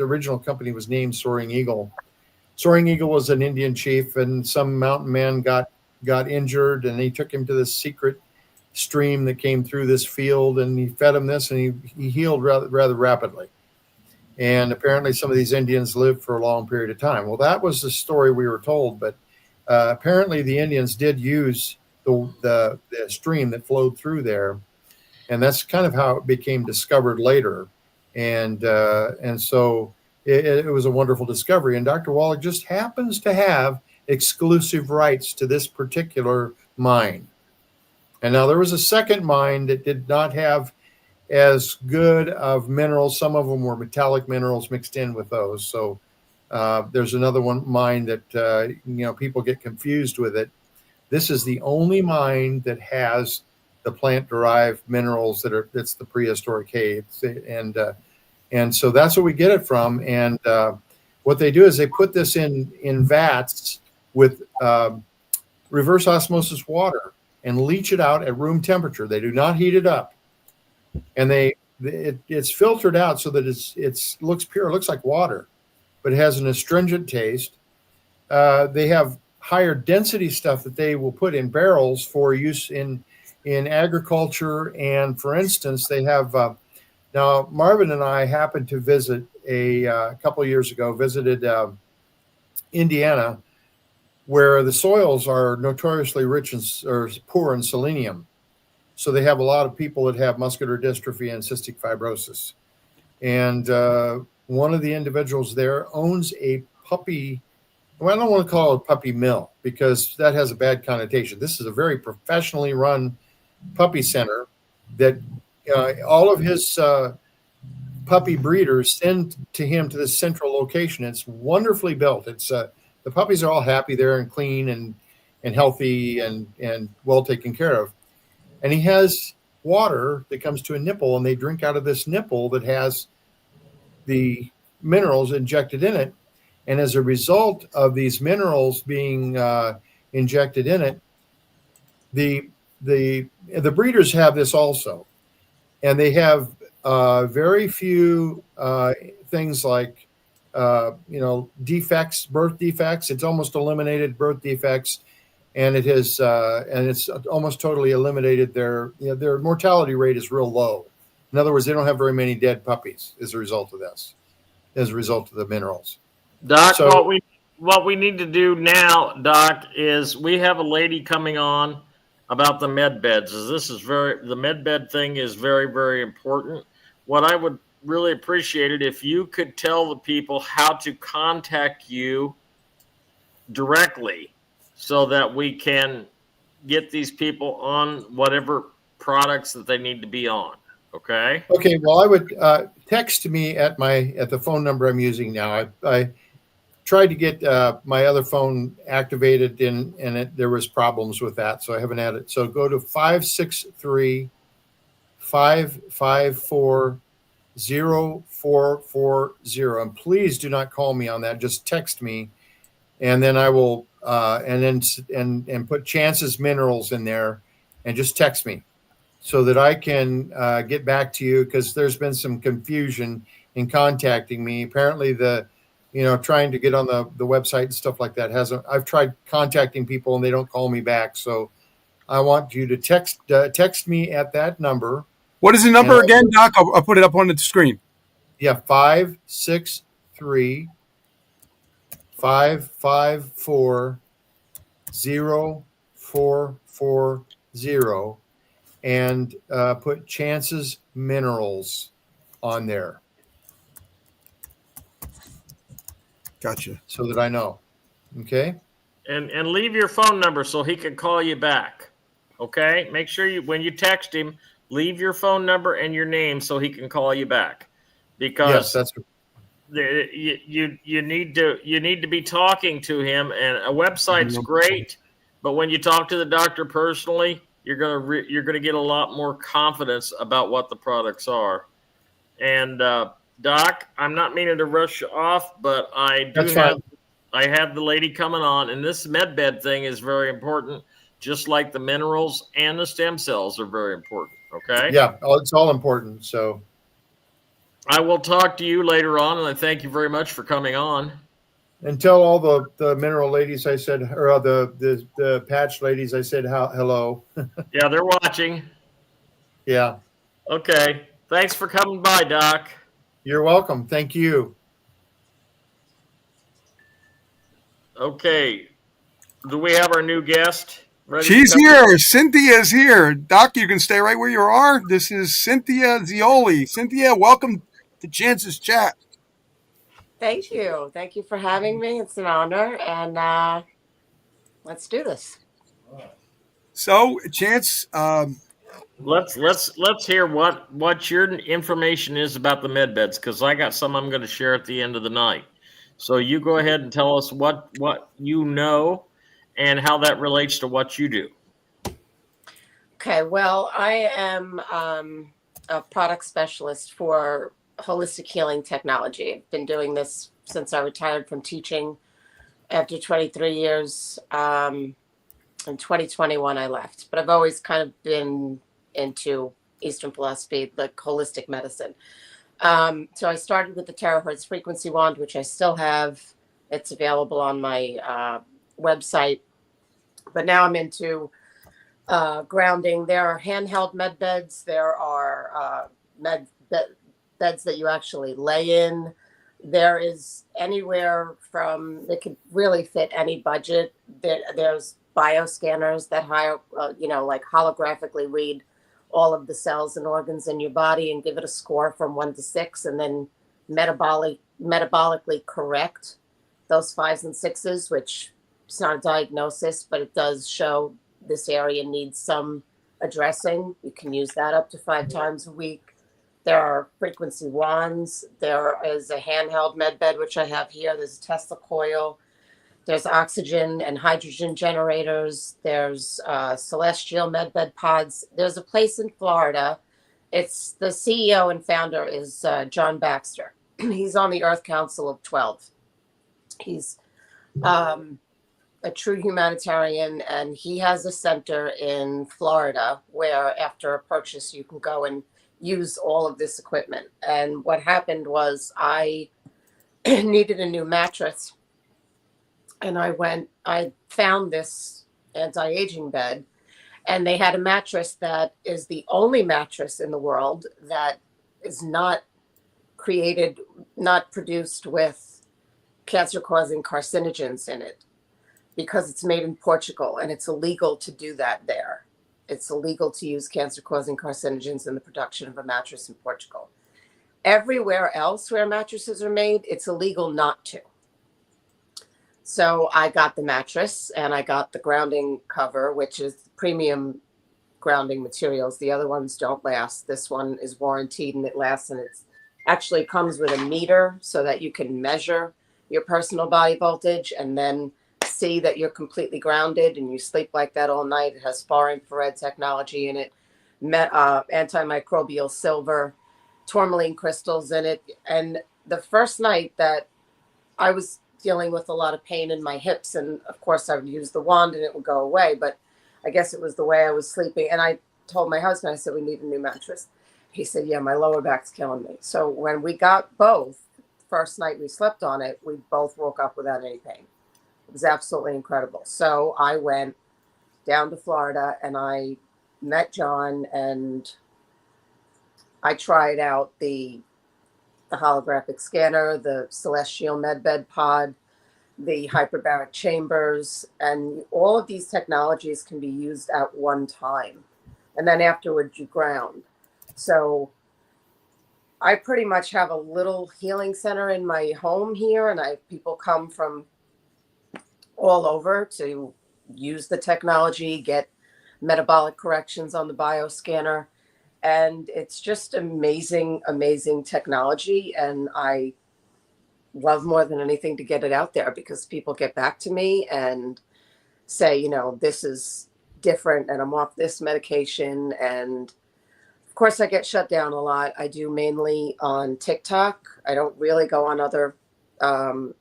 original company was named Soaring Eagle. Soaring Eagle was an Indian chief, and some mountain man got injured, and he took him to this secret stream that came through this field, and he fed him this, and he healed rather rapidly. And apparently some of these Indians lived for a long period of time. Well, that was the story we were told, but apparently the Indians did use the stream that flowed through there, and that's kind of how it became discovered later, and so it was a wonderful discovery. And Dr. Wallach just happens to have exclusive rights to this particular mine. And now there was a second mine that did not have as good of minerals. Some of them were metallic minerals mixed in with those. So there's another one mine that people get confused with it. This is the only mine that has the plant-derived minerals that's the prehistoric caves, and so that's where we get it from. And what they do is they put this in vats with reverse osmosis water and leach it out at room temperature. They do not heat it up, and it's filtered out so that it looks pure. It looks like water, but it has an astringent taste. They have higher density stuff that they will put in barrels for use in agriculture. And for instance, they have now Marvin and I happened to visit a couple of years ago, visited Indiana, where the soils are notoriously rich or poor in selenium. So they have a lot of people that have muscular dystrophy and cystic fibrosis. And one of the individuals there owns a puppy. Well, I don't want to call it a puppy mill because that has a bad connotation. This is a very professionally run puppy center that all of his puppy breeders send to him to this central location. It's wonderfully built. It's the puppies are all happy there and clean and healthy and well taken care of. And he has water that comes to a nipple, and they drink out of this nipple that has the minerals injected in it. And as a result of these minerals being injected in it, the breeders have this also, and they have very few things like defects, birth defects. It's almost eliminated birth defects, and it's almost totally eliminated their mortality rate is real low. In other words, they don't have very many dead puppies as a result of this, as a result of the minerals. Doc, so, what we need to do now, Doc, is we have a lady coming on about the med beds. The med bed thing is very, very important. What I would really appreciate it if you could tell the people how to contact you directly so that we can get these people on whatever products that they need to be on. Okay. Okay. Well, I would text me at the phone number I'm using now. I tried to get my other phone activated and there was problems with that, so I haven't had it. So go to 563-554-0440, and please do not call me on that. Just text me, and then I will and put Chance's Minerals in there, and just text me so that I can get back to you, because there's been some confusion in contacting me. Apparently trying to get on the website and stuff like that I've tried contacting people and they don't call me back. So I want you to text me at that number. What is the number again, Doc? I'll put it up on the screen. Yeah, 563-554-0440, and put Chance's Minerals on there. Gotcha. So that I know. Okay. And leave your phone number so he can call you back. Okay. Make sure when you text him, leave your phone number and your name so he can call you back. Because you need to be talking to him, and a website's great, but when you talk to the doctor personally, you're gonna get a lot more confidence about what the products are. And Doc, I'm not meaning to rush you off, but I have the lady coming on, and this med bed thing is very important, just like the minerals and the stem cells are very important. Okay. Yeah, it's all important. So I will talk to you later on, and I thank you very much for coming on. And tell all the mineral ladies I said, or the patch ladies I said hello. Yeah, they're watching. Yeah. Okay. Thanks for coming by, Doc. You're welcome. Thank you. Okay. Do we have our new guest? Ready to She's come? here. Cynthia's here. Doc, you can stay right where you are. This is Cynthia Zioli. Cynthia, welcome to Chance's Chat. Thank you. Thank you for having me. It's an honor. And let's do this. So, Chance, Let's hear what your information is about the med beds, because I got some I'm going to share at the end of the night. So you go ahead and tell us what you know and how that relates to what you do. Okay. Well, I am a product specialist for holistic healing technology. I've been doing this since I retired from teaching after 23 years. In 2021, I left, but I've always kind of been into Eastern philosophy, like holistic medicine. So I started with the Therahertz frequency wand, which I still have. It's available on my website. But now I'm into grounding. There are handheld med beds. There are beds that you actually lay in. There is anywhere from, they could really fit any budget. There's bioscanners that like holographically read all of the cells and organs in your body and give it a score from 1 to 6, and then metabolically correct those 5s and 6s, which it's not a diagnosis, but it does show this area needs some addressing. You can use that up to 5 times a week. There are frequency wands. There is a handheld med bed, which I have here. There's a Tesla coil. There's oxygen and hydrogen generators. There's celestial med bed pods. There's a place in Florida. It's the CEO and founder is John Baxter. He's on the Earth Council of 12. He's a true humanitarian, and he has a center in Florida where after a purchase you can go and use all of this equipment. And what happened was I needed a new mattress, and I found this anti-aging bed, and they had a mattress that is the only mattress in the world that is not produced with cancer-causing carcinogens in it, because it's made in Portugal and it's illegal to do that there. It's illegal to use cancer-causing carcinogens in the production of a mattress in Portugal. Everywhere else where mattresses are made, it's illegal not to. So I got the mattress and I got the grounding cover, which is premium grounding materials. The other ones don't last. This one is warranted and it lasts, and it's actually comes with a meter so that you can measure your personal body voltage and then see that you're completely grounded and you sleep like that all night. It has far infrared technology in it, antimicrobial silver, tourmaline crystals in it. And the first night that I was dealing with a lot of pain in my hips, and of course I would use the wand and it would go away, but I guess it was the way I was sleeping. And I told my husband, I said, we need a new mattress. He said, yeah, my lower back's killing me. So when we got both, first night we slept on it, we both woke up without any pain. It was absolutely incredible. So I went down to Florida and I met John, and I tried out the holographic scanner, the celestial medbed pod, the hyperbaric chambers, and all of these technologies can be used at one time. And then afterwards you ground. So I pretty much have a little healing center in my home here, and I have people come from all over to use the technology, get metabolic corrections on the bioscanner. And it's just amazing, amazing technology. And I love more than anything to get it out there, because people get back to me and say, you know, this is different and I'm off this medication. And of course I get shut down a lot. I do mainly on TikTok. I don't really go on other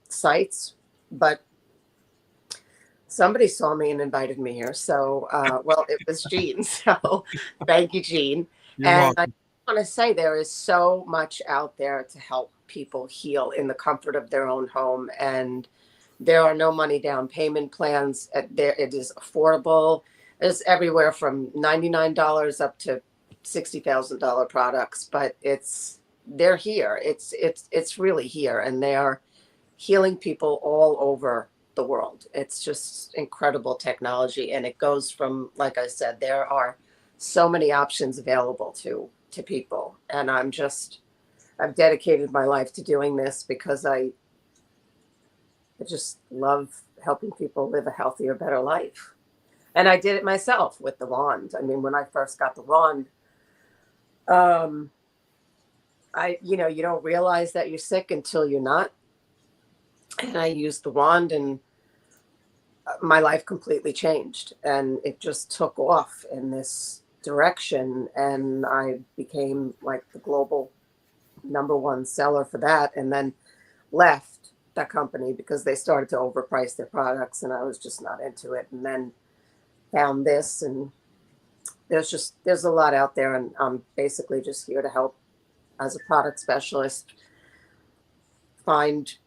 sites, but somebody saw me and invited me here. So, well, it was Jean. So thank you, Jean. you're And welcome. I want to say there is so much out there to help people heal in the comfort of their own home. And there are no money down payment plans. It is affordable. It's everywhere from $99 up to $60,000 products, but they're here. It's really here, and they are healing people all over the world. It's just incredible technology. And it goes from, like I said, there are so many options available to people. And I've dedicated my life to doing this because I just love helping people live a healthier, better life. And I did it myself with the wand. I mean, when I first got the wand, you don't realize that you're sick until you're not. And I used the wand, and my life completely changed, and it just took off in this direction. And I became like the global #1 seller for that, and then left that company because they started to overprice their products, and I was just not into it. And then found this, and there's a lot out there, and I'm basically just here to help as a product specialist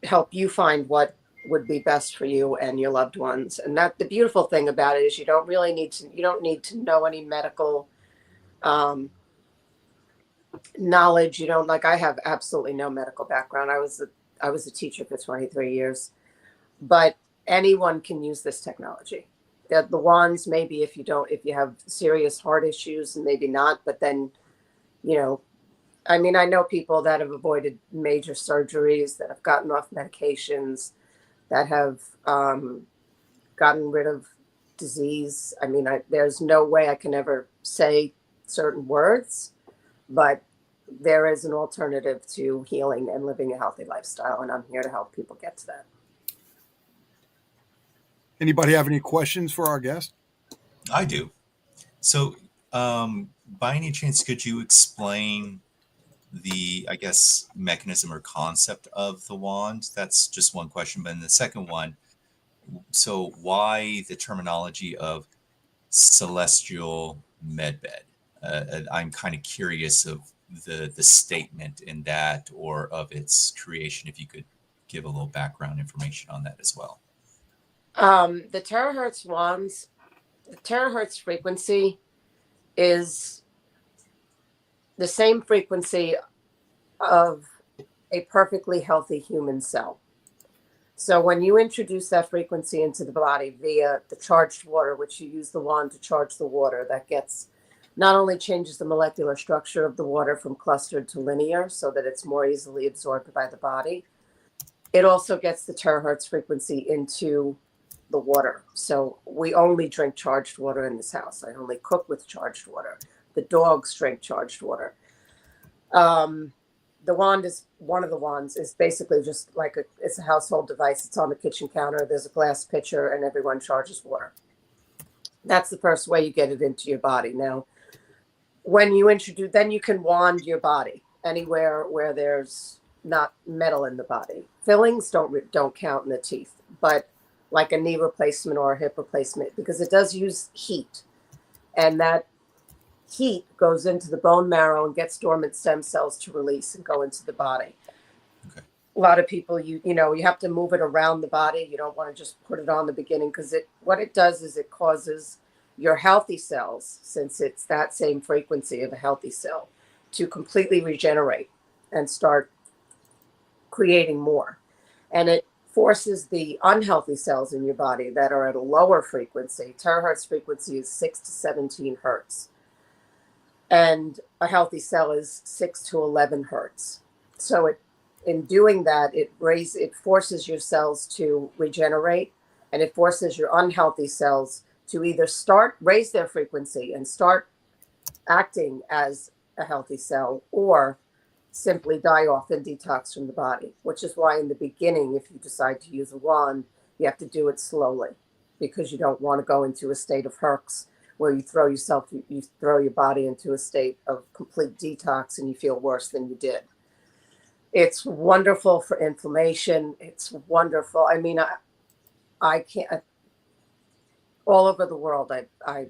help you find what would be best for you and your loved ones. And that the beautiful thing about it is you don't need to know any medical knowledge. You don't, like, I have absolutely no medical background. I was a teacher for 23 years, but anyone can use this technology. The wands, maybe if you have serious heart issues, maybe not, but then, I mean, I know people that have avoided major surgeries, that have gotten off medications, that have gotten rid of disease. I mean, there's no way I can ever say certain words, but there is an alternative to healing and living a healthy lifestyle, and I'm here to help people get to that. Anybody have any questions for our guest? I do. So, by any chance, could you explain the, I guess, mechanism or concept of the wand? That's just one question. But in the second one, so why the terminology of celestial medbed? I'm kind of curious of the statement in that, or of its creation, if you could give a little background information on that as well. The terahertz wands, the terahertz frequency is the same frequency of a perfectly healthy human cell. So when you introduce that frequency into the body via the charged water, which you use the wand to charge the water, that gets not only changes the molecular structure of the water from clustered to linear so that it's more easily absorbed by the body, it also gets the terahertz frequency into the water. So we only drink charged water in this house. I only cook with charged water. The dogs drink charged water. The wand is one of the wands is basically just like it's a household device. It's on the kitchen counter. There's a glass pitcher and everyone charges water. That's the first way you get it into your body. Now, when you introduce, then you can wand your body anywhere where there's not metal in the body. Fillings don't count in the teeth, but like a knee replacement or a hip replacement, because it does use heat, and that heat goes into the bone marrow and gets dormant stem cells to release and go into the body. Okay. A lot of people, you have to move it around the body. You don't want to just put it on the beginning, because what it does is it causes your healthy cells, since it's that same frequency of a healthy cell, to completely regenerate and start creating more. And it forces the unhealthy cells in your body that are at a lower frequency. Terahertz frequency is 6 to 17 hertz. And a healthy cell is 6 to 11 hertz. So in doing that, it forces your cells to regenerate, and it forces your unhealthy cells to either raise their frequency and start acting as a healthy cell, or simply die off and detox from the body, which is why in the beginning, if you decide to use a wand, you have to do it slowly, because you don't want to go into a state of Herx where you throw your body into a state of complete detox and you feel worse than you did. It's wonderful for inflammation. It's wonderful. I mean, I can't, all over the world, I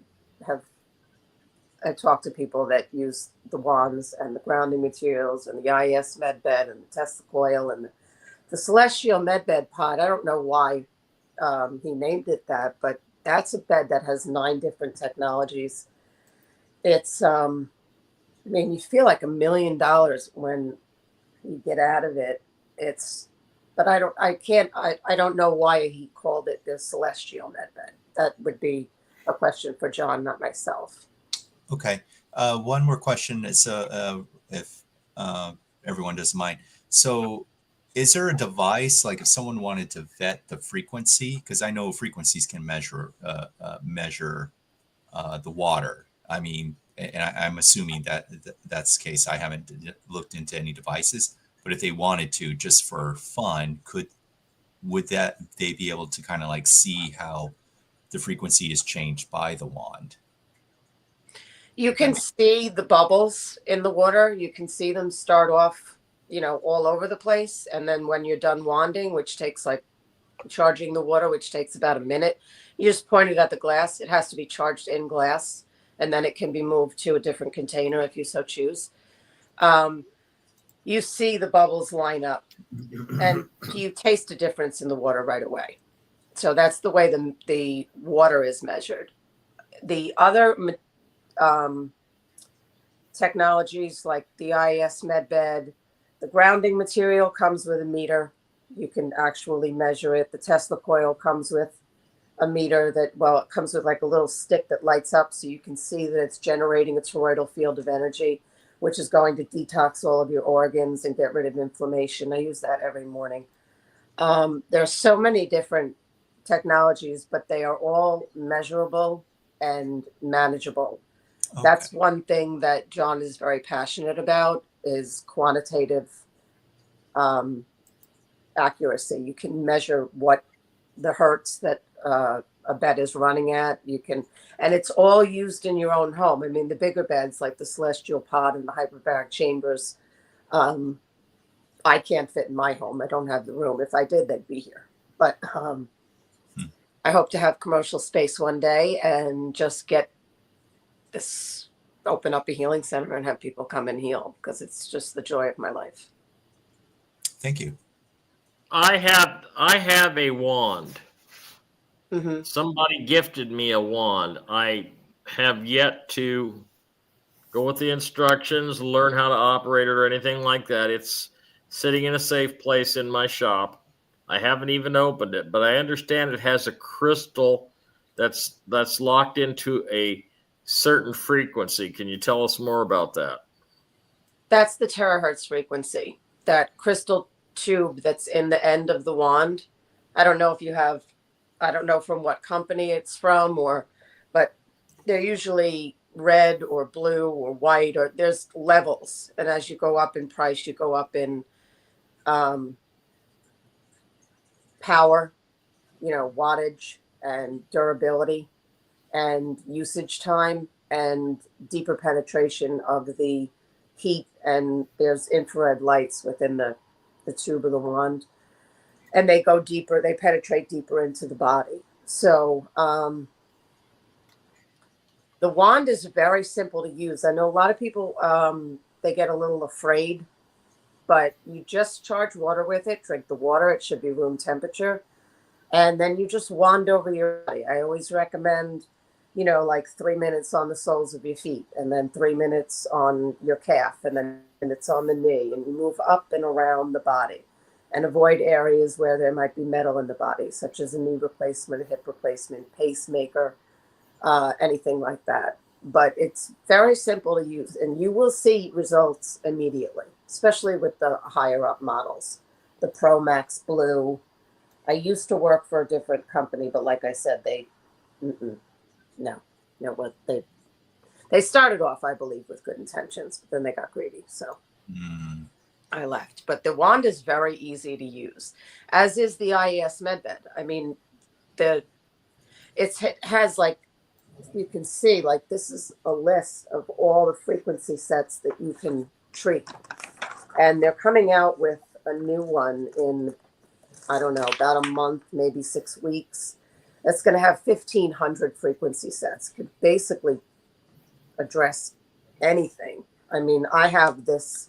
talk to people that use the wands and the grounding materials and the IS medbed and the Tesla coil and the celestial medbed pod. I don't know why he named it that, but that's a bed that has 9 different technologies. It's, you feel like $1 million when you get out of it. But I don't know why he called it the celestial medbed? That would be a question for John, not myself. Okay. One more question. If everyone doesn't mind. So is there a device, like if someone wanted to vet the frequency, because I know frequencies can measure the water. I mean, and I'm assuming that that's the case. I haven't looked into any devices, but if they wanted to, just for fun, would they be able to kind of like see how the frequency is changed by the wand? You can see the bubbles in the water. You can see them start off, all over the place. And then when you're done wanding, which takes like charging the water, which takes about a minute, you just point it at the glass. It has to be charged in glass, and then it can be moved to a different container if you so choose. You see the bubbles line up, and you taste a difference in the water right away. So that's the way the water is measured. The other technologies like the IES medbed, the grounding material comes with a meter. You can actually measure it. The Tesla coil comes with a meter it comes with like a little stick that lights up, so you can see that it's generating a toroidal field of energy, which is going to detox all of your organs and get rid of inflammation. I use that every morning. There are so many different technologies, but they are all measurable and manageable. Okay. That's one thing that John is very passionate about, is quantitative accuracy. You can measure what the hertz that a bed is running at. And it's all used in your own home. I mean, the bigger beds like the celestial pod and the hyperbaric chambers, I can't fit in my home. I don't have the room. If I did, they'd be here. But I hope to have commercial space one day and just open up a healing center and have people come and heal, because it's just the joy of my life. Thank you. I have a wand. Mm-hmm. Somebody gifted me a wand. I have yet to go with the instructions, learn how to operate it or anything like that. It's sitting in a safe place in my shop. I haven't even opened it, but I understand it has a crystal that's locked into a certain frequency. Can you tell us more about that? That's the terahertz frequency, that crystal tube that's in the end of the wand. I don't know from what company it's from, but they're usually red or blue or white, or there's levels. And as you go up in price, you go up in power, wattage and durability and usage time and deeper penetration of the heat. And there's infrared lights within the tube of the wand, and they go deeper, they penetrate deeper into the body. So the wand is very simple to use. I know a lot of people, they get a little afraid, but you just charge water with it, drink the water, it should be room temperature, and then you just wand over your body. I always recommend, like 3 minutes on the soles of your feet, and then 3 minutes on your calf, and then minutes on the knee, and you move up and around the body and avoid areas where there might be metal in the body, such as a knee replacement, a hip replacement, pacemaker, anything like that. But it's very simple to use, and you will see results immediately, especially with the higher up models, the Pro Max Blue. I used to work for a different company, but like I said, they started off, I believe, with good intentions, but then they got greedy. So I left. But the wand is very easy to use, as is the IES medbed. I mean, it has, like, you can see, like, this is a list of all the frequency sets that you can treat. And they're coming out with a new one in, I don't know, about a month, maybe 6 weeks. That's going to have 1,500 frequency sets. Could basically address anything. I mean, I have this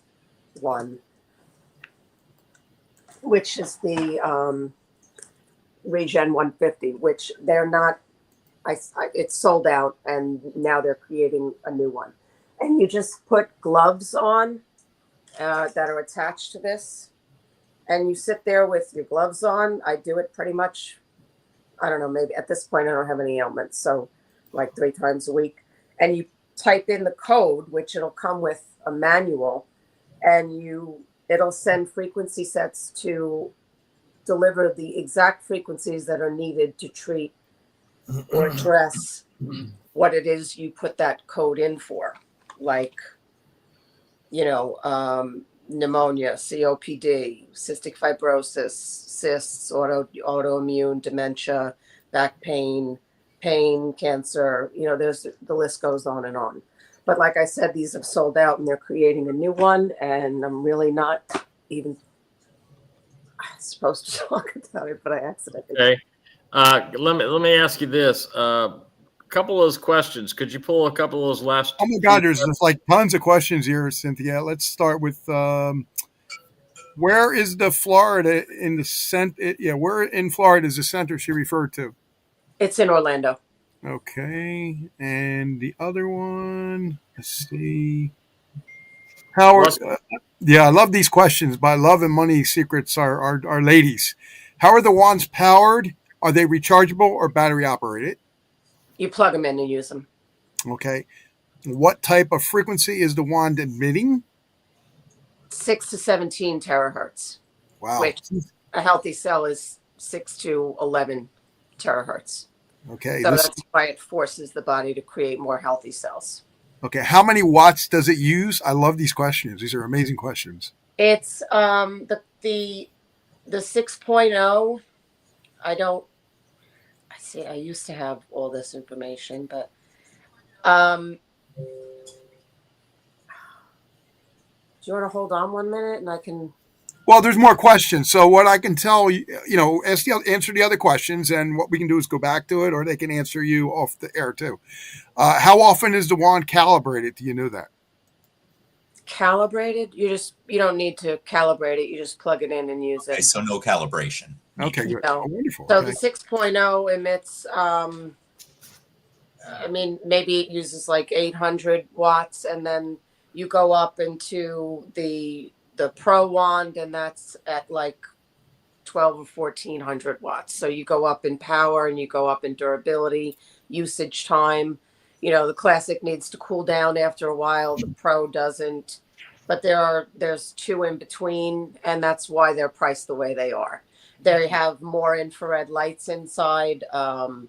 one, which is the Regen 150, which they're not, it's sold out, and now they're creating a new one. And you just put gloves on that are attached to this, and you sit there with your gloves on. I do it pretty much I don't know, maybe at this point I don't have any ailments. So like 3 times a week. And you type in the code, which it'll come with a manual, and it'll send frequency sets to deliver the exact frequencies that are needed to treat or address what it is you put that code in for. Like, pneumonia, COPD, cystic fibrosis, cysts, autoimmune, dementia, back pain, cancer, the list goes on and on. But like I said, these have sold out and they're creating a new one, and I'm really not even supposed to talk about it, but I accidentally. Okay. Let me ask you this. A couple of those questions. Could you pull a couple of those last? Oh my God, there's like tons of questions here, Cynthia. Let's start with where is the Florida in the center? Yeah, where in Florida is the center she referred to? It's in Orlando. Okay, and the other one. Let's see. Howard. Yeah, I love these questions. My love and money secrets are ladies. How are the wands powered? Are they rechargeable or battery operated? You plug them in and use them. Okay. What type of frequency is the wand emitting? 6 to 17 terahertz. Wow. Which a healthy cell is 6 to 11 terahertz. Okay. So that's why it forces the body to create more healthy cells. Okay. How many watts does it use? I love these questions. These are amazing questions. It's the 6.0. I used to have all this information, but do you want to hold on 1 minute and I can? Well, there's more questions. So what I can tell you, answer the other questions, and what we can do is go back to it, or they can answer you off the air too. How often is the wand calibrated? Do you know that? Calibrated? You don't need to calibrate it. You just plug it in and use it. Okay, so no calibration. Okay, good. Oh, wonderful. So okay. The 6.0 emits, maybe it uses like 800 watts, and then you go up into the Pro wand, and that's at like 12 or 1400 watts. So you go up in power and you go up in durability, usage time. The classic needs to cool down after a while. The Pro doesn't, but there's 2 in between, and that's why they're priced the way they are. They have more infrared lights inside. The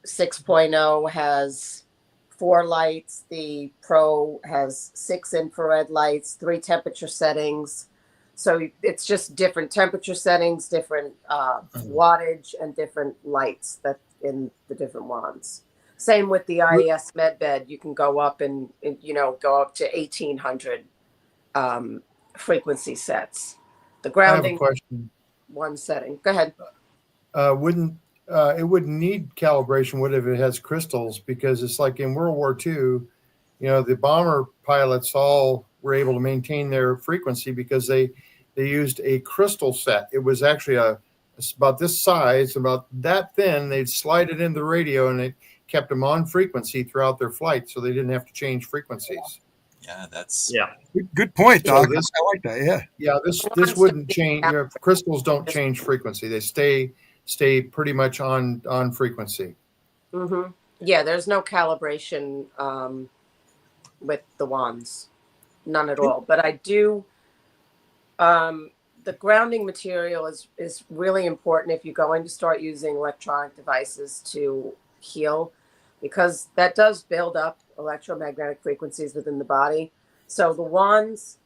6.0 has 4 lights. The Pro has 6 infrared lights, 3 temperature settings. So it's just different temperature settings, different wattage, and different lights that in the different wands. Same with the IES MedBed. You can go up and go up to 1800 frequency sets. The grounding. I have a question. One setting. Go ahead. It wouldn't need calibration, would it, if it has crystals? Because it's like in World War II, the bomber pilots all were able to maintain their frequency because they used a crystal set. It was actually it's about this size, about that thin. They'd slide it in the radio, and it kept them on frequency throughout their flight, so they didn't have to change frequencies. Yeah, that's good point, Doc. So I like that. Yeah. Yeah, this wouldn't change. Crystals don't change frequency. They stay pretty much on frequency. Mm-hmm. Yeah, there's no calibration with the wands, none at all. But I do. The grounding material is really important if you're going to start using electronic devices to heal, because that does build up electromagnetic frequencies within the body. So the wands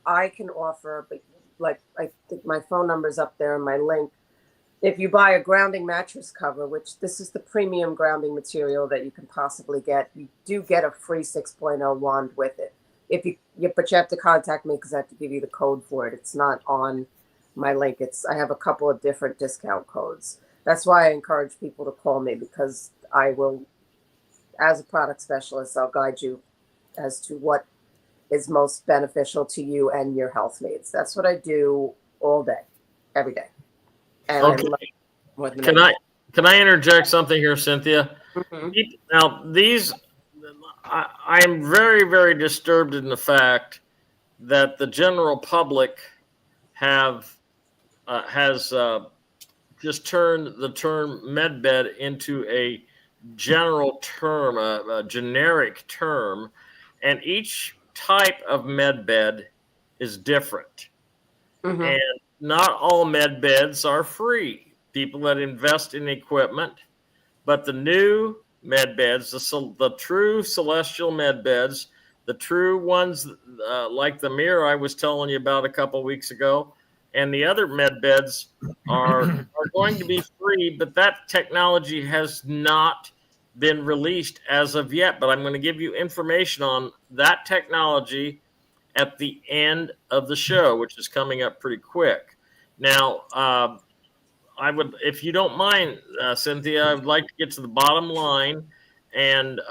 I can offer, but like I think my phone number's up there in my link. If you buy a grounding mattress cover, which this is the premium grounding material that you can possibly get, you do get a free 6.0 wand with it. But you have to contact me because I have to give you the code for it. It's not on my link. I have a couple of different discount codes. That's why I encourage people to call me, because I will, as a product specialist, I'll guide you as to what is most beneficial to you and your health needs. That's what I do all day, every day. And okay. Can I interject something here, Cynthia? Mm-hmm. Now, I am very, very disturbed in the fact that the general public has just turned the term medbed into a general term, a generic term, and each type of medbed is different. Mhm. And not all med beds are free. People that invest in equipment, but the new med beds, the true celestial med beds, the true ones like the mirror I was telling you about a couple weeks ago, and the other med beds are going to be free, but that technology has not been released as of yet. But I'm going to give you information on that technology at the end of the show, which is coming up pretty quick. Now, I would, if you don't mind, Cynthia, I would like to get to the bottom line. And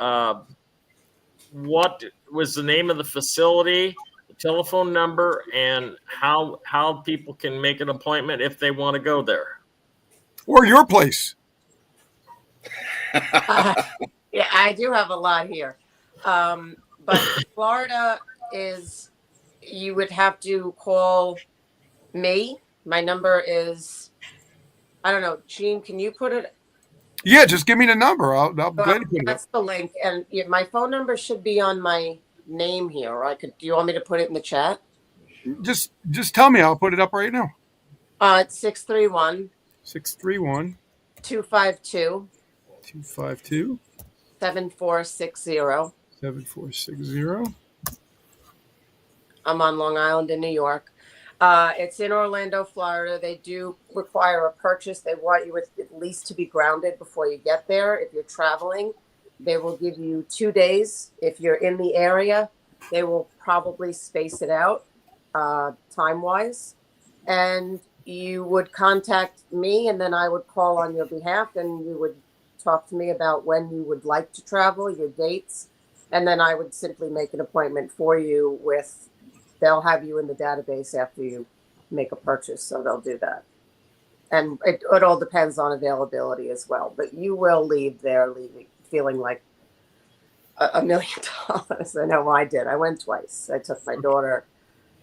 what was the name of the facility, the telephone number, and how people can make an appointment if they want to go there? Or your place. Yeah, I do have a lot here. But Florida is, you would have to call me. My number is, I don't know, Gene, can you put it? Yeah, just give me the number. I'll be glad to put it up. That's the link. And my phone number should be on my name here. Or do you want me to put it in the chat? Just tell me. I'll put it up right now. It's 631 631 252 252 7460. 7460. I'm on Long Island in New York. It's in Orlando, Florida. They do require a purchase. They want you at least to be grounded before you get there. If you're traveling, they will give you 2 days. If you're in the area, they will probably space it out time-wise. And you would contact me, and then I would call on your behalf, and you would talk to me about when you would like to travel, your dates, and then I would simply make an appointment for you with, they'll have you in the database after you make a purchase, so they'll do that. And it all depends on availability as well, but you will leave there feeling like $1 million. I know I did. I went twice. I took my daughter.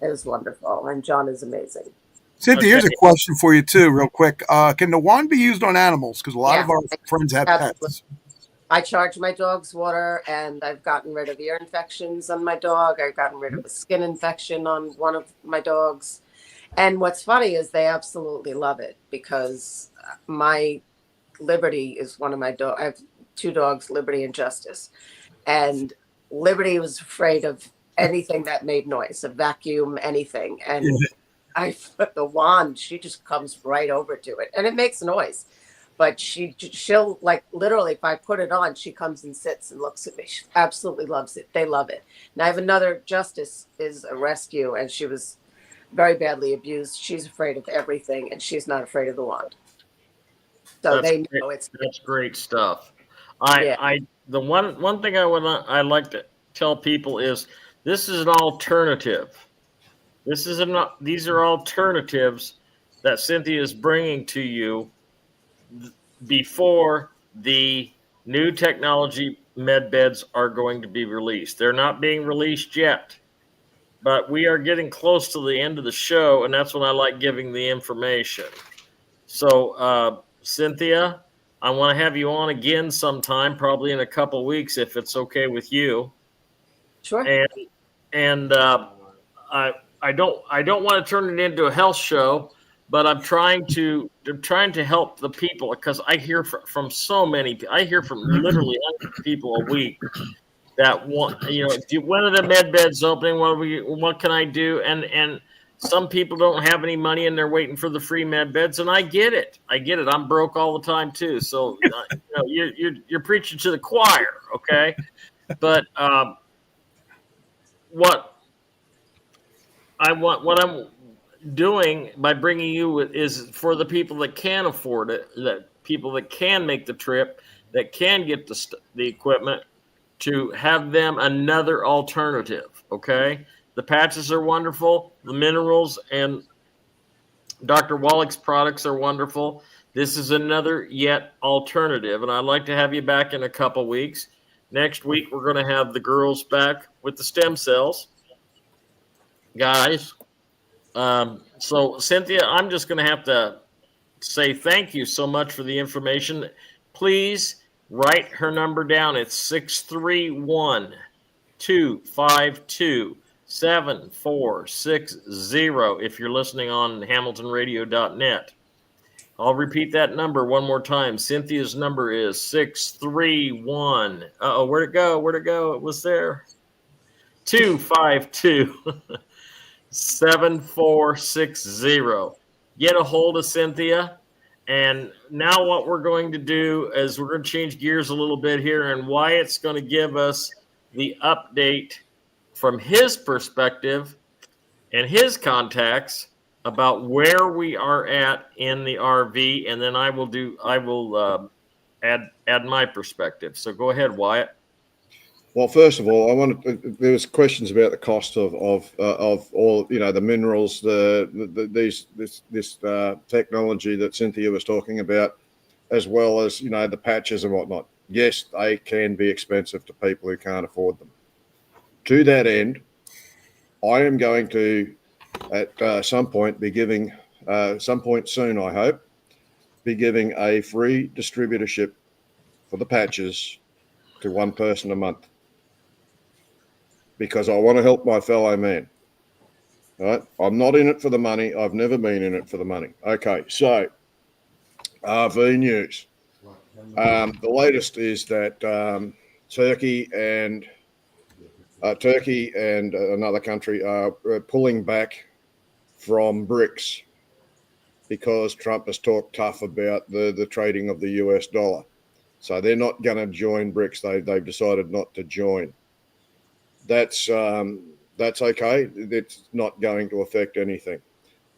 It was wonderful, and John is amazing. Cynthia, here's a question for you too, real quick. Can the wand be used on animals? Because a lot of our friends have pets. I charge my dogs water, and I've gotten rid of ear infections on my dog. I've gotten rid of a skin infection on one of my dogs. And what's funny is they absolutely love it, because my Liberty is one of my dogs. I have 2 dogs, Liberty and Justice. And Liberty was afraid of anything that made noise, a vacuum, anything. And I put the wand, she just comes right over to it, and it makes noise. But she'll, like, literally, if I put it on, she comes and sits and looks at me. She absolutely loves it. They love it. And I have another, Justice is a rescue, and she was very badly abused. She's afraid of everything, and she's not afraid of the wand. So That's they great. know it's That's great stuff. The one thing I like to tell people is this is an alternative. These are alternatives that Cynthia is bringing to you before the new technology med beds are going to be released. They're not being released yet, but we are getting close to the end of the show, and that's when I like giving the information. So, Cynthia, I want to have you on again sometime, probably in a couple weeks, if it's okay with you. Sure. And I don't want to turn it into a health show, but I'm trying to help the people, because I hear from so many. I hear from literally hundreds of people a week that want, when are the med beds opening? What can I do? And some people don't have any money, and they're waiting for the free med beds, and I get it. I'm broke all the time too. So you're preaching to the choir, okay? But what I'm doing by bringing you is for the people that can afford it, that people that can make the trip, that can get the equipment, to have them another alternative. Okay, the patches are wonderful, the minerals and Dr. Wallach's products are wonderful. This is another yet alternative, and I'd like to have you back in a couple weeks. Next week we're going to have the girls back with the stem cells, guys. So Cynthia, I'm just going to have to say thank you so much for the information. Please write her number down. It's 631-252-7460 if you're listening on hamiltonradio.net. I'll repeat that number one more time. Cynthia's number is 631. Uh-oh, where'd it go? Where'd it go? It was there. 252-7460. Get a hold of Cynthia. And now what we're going to do is we're going to change gears a little bit here, and Wyatt's going to give us the update from his perspective and his contacts about where we are at in the RV, and then I will add my perspective. So go ahead, Wyatt. Well, first of all, there was questions about the cost of all, the minerals, this technology that Cynthia was talking about, as well as, the patches and whatnot. Yes, they can be expensive to people who can't afford them. To that end, I am going to, at some point, be giving, some point soon, I hope, be giving a free distributorship for the patches to one person a month, because I want to help my fellow man. Right? I'm not in it for the money. I've never been in it for the money. Okay, so RV news. The latest is that Turkey and another country are pulling back from BRICS because Trump has talked tough about the trading of the US dollar. So they're not going to join BRICS. They've decided not to join. That's okay. It's not going to affect anything.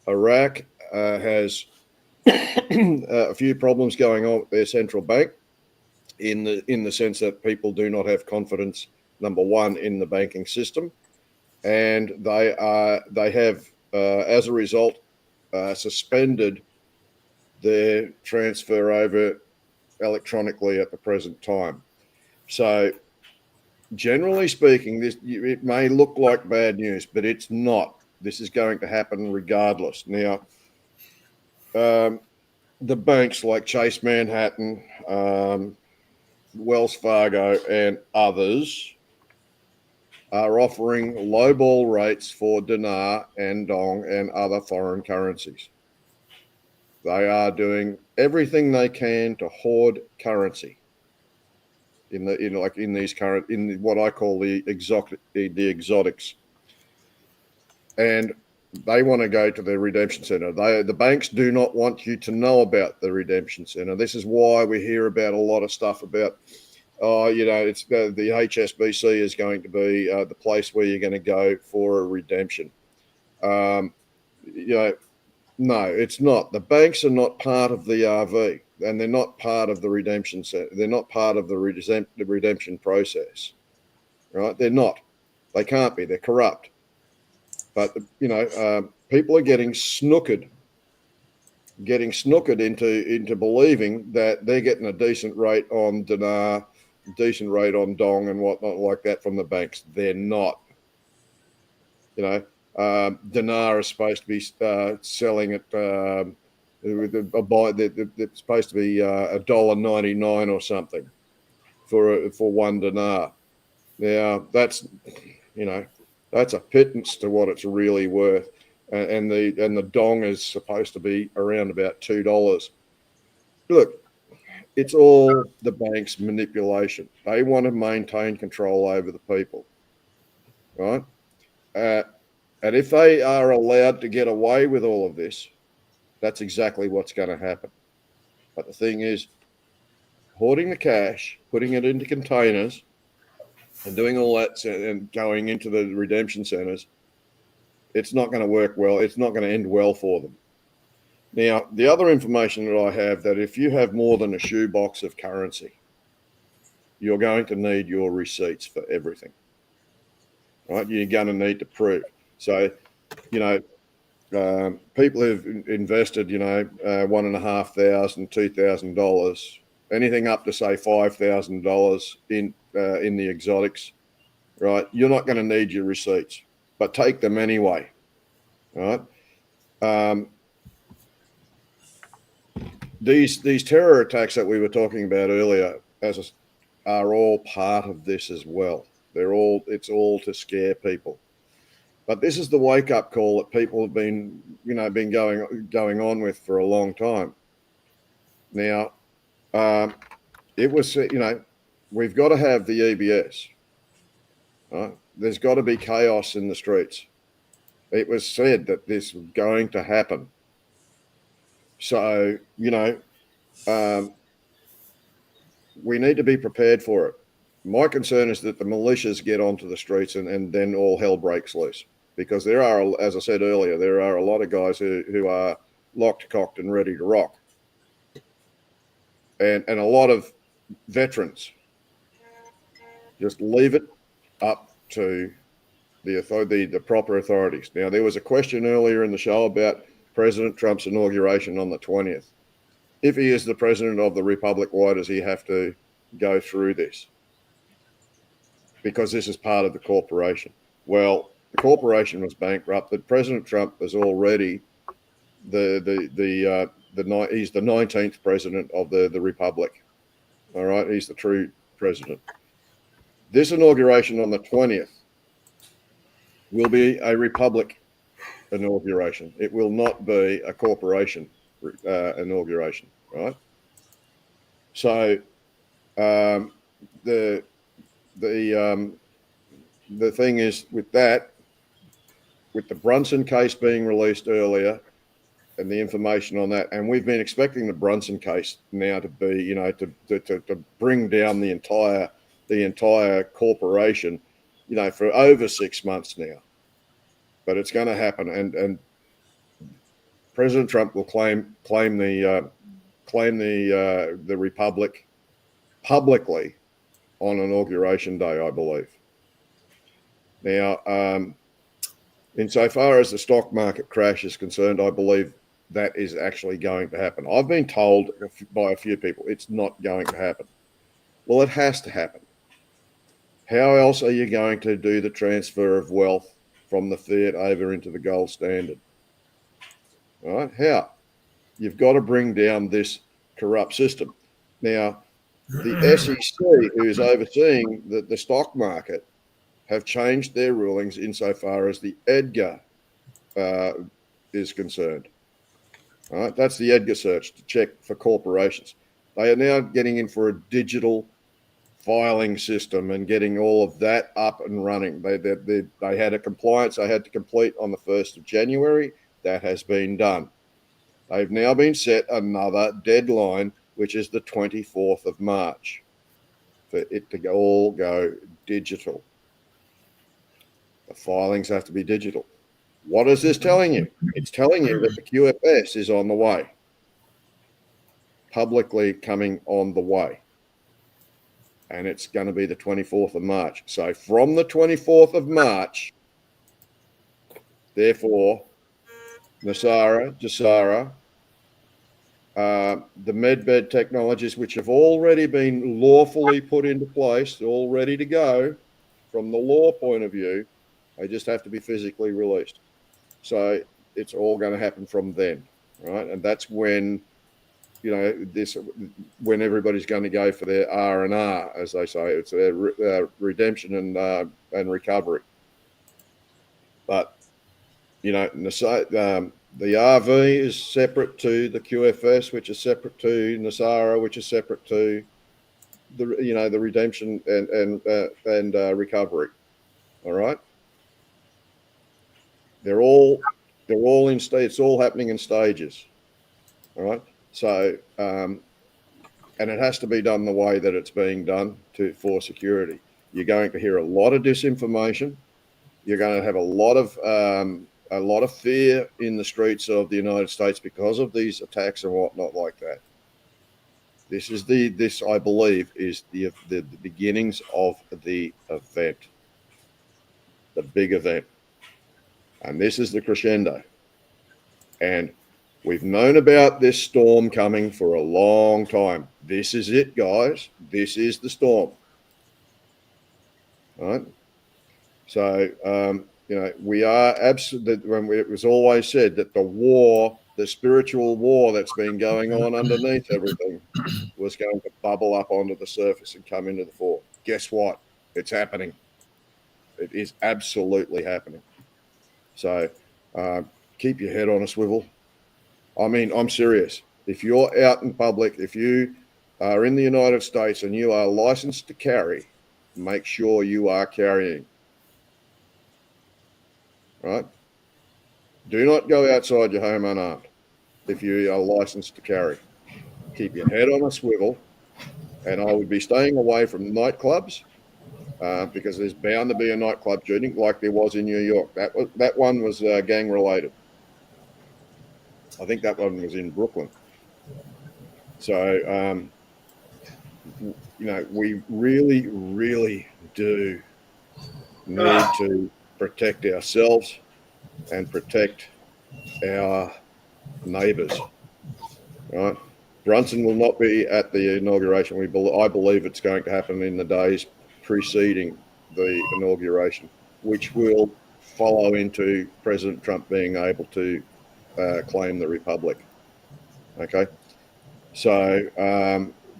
Iraq has a few problems going on with their central bank, in the sense that people do not have confidence, number one, in the banking system, and they have as a result suspended their transfer over electronically at the present time. So, generally speaking, it may look like bad news, but it's not. This is going to happen regardless. Now, the banks like Chase Manhattan, Wells Fargo, and others are offering lowball rates for dinar and dong and other foreign currencies. They are doing everything they can to hoard currency in what I call the exotics, and they want to go to the redemption center. The banks do not want you to know about the redemption center. This is why we hear about a lot of stuff about, it's the HSBC is going to be the place where you're going to go for a redemption. No, it's not. The banks are not part of the RV, and they're not part of the redemption center. They're not part of the redemption process, right? They're not. They can't be. They're corrupt. But people are getting snookered into believing that they're getting a decent rate on dinar, decent rate on dong, and whatnot like that from the banks. They're not. Dinar is supposed to be selling at it's supposed to be $1.99 or something for one dinar. Now that's a pittance to what it's really worth, and the dong is supposed to be around about $2. Look, it's all the bank's manipulation. They want to maintain control over the people, right? And if they are allowed to get away with all of this, that's exactly what's going to happen. But the thing is, hoarding the cash, putting it into containers, and doing all that and going into the redemption centers, it's not going to work well. It's not going to end well for them. Now, the other information that I have, that if you have more than a shoebox of currency, you're going to need your receipts for everything, right? You're going to need to prove. So, people who've invested, $1,500, $2,000, anything up to say $5,000 in the exotics, right? You're not going to need your receipts, but take them anyway, right? these terror attacks that we were talking about earlier are all part of this as well. It's all to scare people. But this is the wake up call that people have been going on with for a long time. Now, it was, we've got to have the EBS. Right? There's got to be chaos in the streets. It was said that this was going to happen. So, we need to be prepared for it. My concern is that the militias get onto the streets and then all hell breaks loose. Because there are, as I said earlier, there are a lot of guys who are locked, cocked, and ready to rock. And a lot of veterans. Just leave it up to the proper authorities. Now, there was a question earlier in the show about President Trump's inauguration on the 20th. If he is the president of the republic, why does he have to go through this? Because this is part of the corporation. Well, the corporation was bankrupted. President Trump is already he's the 19th president of the republic. All right, he's the true president. This inauguration on the 20th will be a republic inauguration. It will not be a corporation inauguration, right? So the thing is with that, with the Brunson case being released earlier and the information on that, and we've been expecting the Brunson case now to be, to bring down the entire corporation, for over 6 months now. But it's going to happen, and President Trump will claim the republic publicly on Inauguration Day, I believe. Now, insofar as the stock market crash is concerned, I believe that is actually going to happen. I've been told by a few people it's not going to happen. Well, it has to happen. How else are you going to do the transfer of wealth from the fiat over into the gold standard? All right? How? You've got to bring down this corrupt system. Now, the SEC, who's overseeing the stock market, have changed their rulings insofar as the EDGAR is concerned. All right, that's the EDGAR search to check for corporations. They are now getting in for a digital filing system and getting all of that up and running. They had a compliance they had to complete on the 1st of January. That has been done. They've now been set another deadline, which is the 24th of March, for it to all go digital. The filings have to be digital. What is this telling you? It's telling you that the QFS is on the way, publicly coming on the way. And it's going to be the 24th of March. So from the 24th of March, therefore, NESARA, JASARA, the medbed technologies, which have already been lawfully put into place, all ready to go from the law point of view, they just have to be physically released. So it's all going to happen from then, right? And that's when, when everybody's going to go for their R&R, as they say. It's their redemption and recovery. But, the RV is separate to the QFS, which is separate to NESARA, which is separate to the redemption and recovery. All right. They're all in stages. It's all happening in stages. All right. So, and it has to be done the way that it's being done for security. You're going to hear a lot of disinformation. You're going to have a lot of fear in the streets of the United States because of these attacks and whatnot like that. This I believe is the beginnings of the event, the big event. And this is the crescendo. And we've known about this storm coming for a long time. This is it, guys. This is the storm. All right? So, we are absolutely, when it was always said that the war the spiritual war that's been going on underneath everything was going to bubble up onto the surface and come into the fore. Guess what? It's happening. It is absolutely happening. So keep your head on a swivel. I mean, I'm serious. If you're out in public, if you are in the United States and you are licensed to carry, make sure you are carrying. Right? Do not go outside your home unarmed if you are licensed to carry. Keep your head on a swivel, and I would be staying away from nightclubs because there's bound to be a nightclub shooting like there was in New York. That one was gang related. I think that one was in Brooklyn. So, we really, really do need to protect ourselves and protect our neighbours. Right? Brunson will not be at the inauguration. I believe it's going to happen in the days preceding the inauguration, which will follow into President Trump being able to claim the republic. Okay, so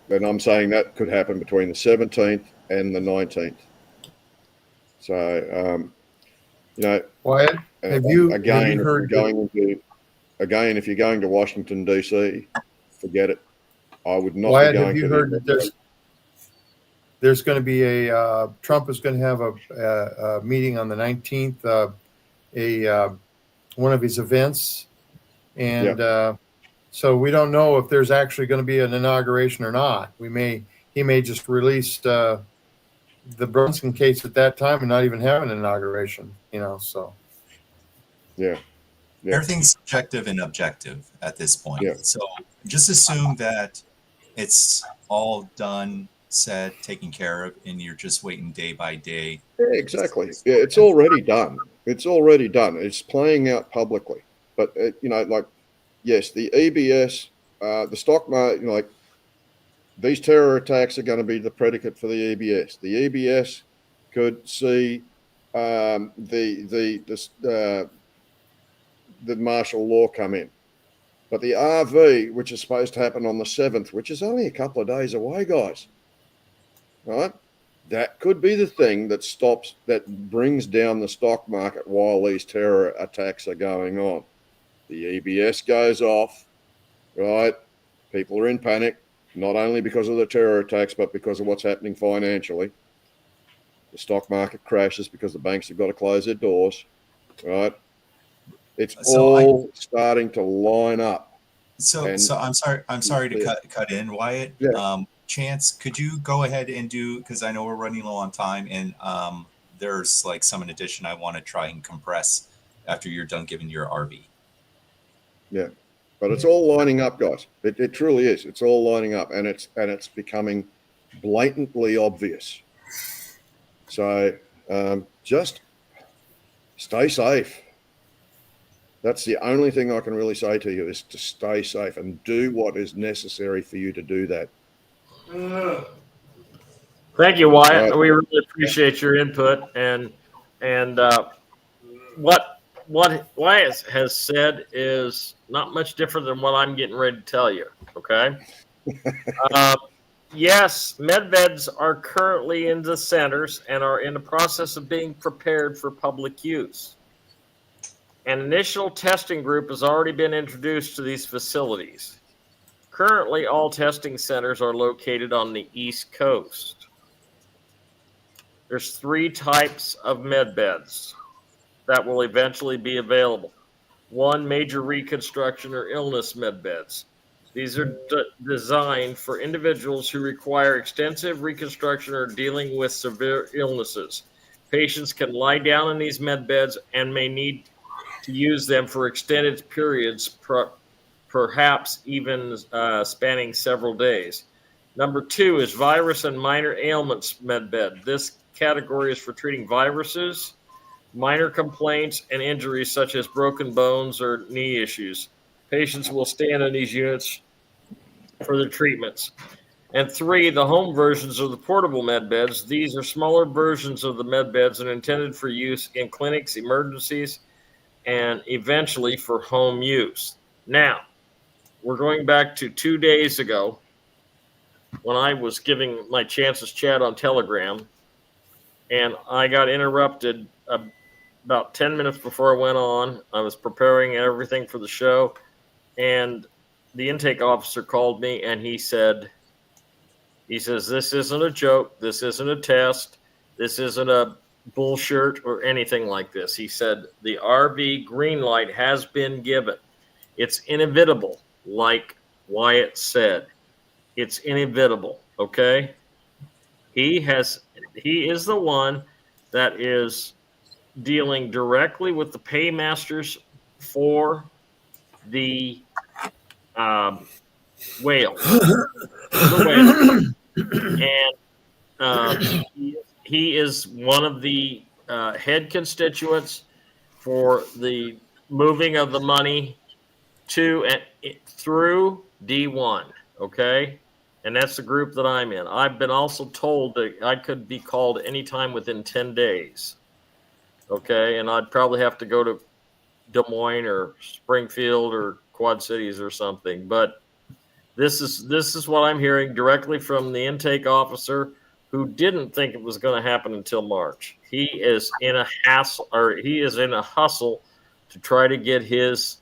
and I'm saying that could happen between the 17th and the 19th. So Wyatt, have you if heard? you're going to Washington D.C., forget it. I would not Wyatt, be going have you to heard that there's going to be a Trump is going to have a meeting on the 19th, one of his events, and so we don't know if there's actually going to be an inauguration or not. He may just release the Brunson case at that time and not even have an inauguration. So yeah. Everything's subjective and objective at this point. Yeah. So just assume that it's all done, said, taken care of, and you're just waiting day by day. Yeah, exactly. Yeah, it's already done. It's playing out publicly. But yes, the EBS, the stock market, these terror attacks are going to be the predicate for the EBS. The EBS could see the martial law come in. But the RV, which is supposed to happen on the 7th, which is only a couple of days away, guys, right? That could be the thing that brings down the stock market while these terror attacks are going on. The EBS goes off, right? People are in panic, not only because of the terror attacks, but because of what's happening financially. The stock market crashes because the banks have got to close their doors, right? It's all starting to line up. So I'm sorry to cut in, Wyatt. Yeah. Chance, could you go ahead and do, because I know we're running low on time, and there's like some in addition I want to try and compress after you're done giving your RV. Yeah, but it's all lining up, guys. It truly is. It's all lining up, and it's becoming blatantly obvious. So just stay safe. That's the only thing I can really say to you, is to stay safe and do what is necessary for you to do that. Thank you, Wyatt. We really appreciate your input, and what Wyatt has said is not much different than what I'm getting ready to tell you. Okay. Yes, medbeds are currently in the centers and are in the process of being prepared for public use. An initial testing group has already been introduced to these facilities. Currently, all testing centers are located on the East Coast. There's 3 types of medbeds that will eventually be available. 1, major reconstruction or illness medbeds. These are designed for individuals who require extensive reconstruction or dealing with severe illnesses. Patients can lie down in these medbeds and may need to use them for extended periods, perhaps even spanning several days. Number 2 is virus and minor ailments medbed. This category is for treating viruses, minor complaints, and injuries such as broken bones or knee issues. Patients will stand in these units for their treatments. And 3, the home versions of the portable med beds. These are smaller versions of the med beds and intended for use in clinics, emergencies, and eventually for home use. Now, we're going back to 2 days ago when I was giving my chances chat on Telegram, and I got interrupted about 10 minutes before I went on. I was preparing everything for the show, and the intake officer called me, and he says, this isn't a joke. This isn't a test. This isn't a bullshit or anything like this. He said, the RV green light has been given. It's inevitable, like Wyatt said. It's inevitable, okay? He is the one that is dealing directly with the paymasters for the whales. And he is one of the head constituents for the moving of the money to and through D1, okay? And that's the group that I'm in. I've been also told that I could be called anytime within 10 days, okay? And I'd probably have to go to Des Moines or Springfield or Quad Cities or something. But this is what I'm hearing directly from the intake officer, who didn't think it was going to happen until March. He is in a hustle to try to get his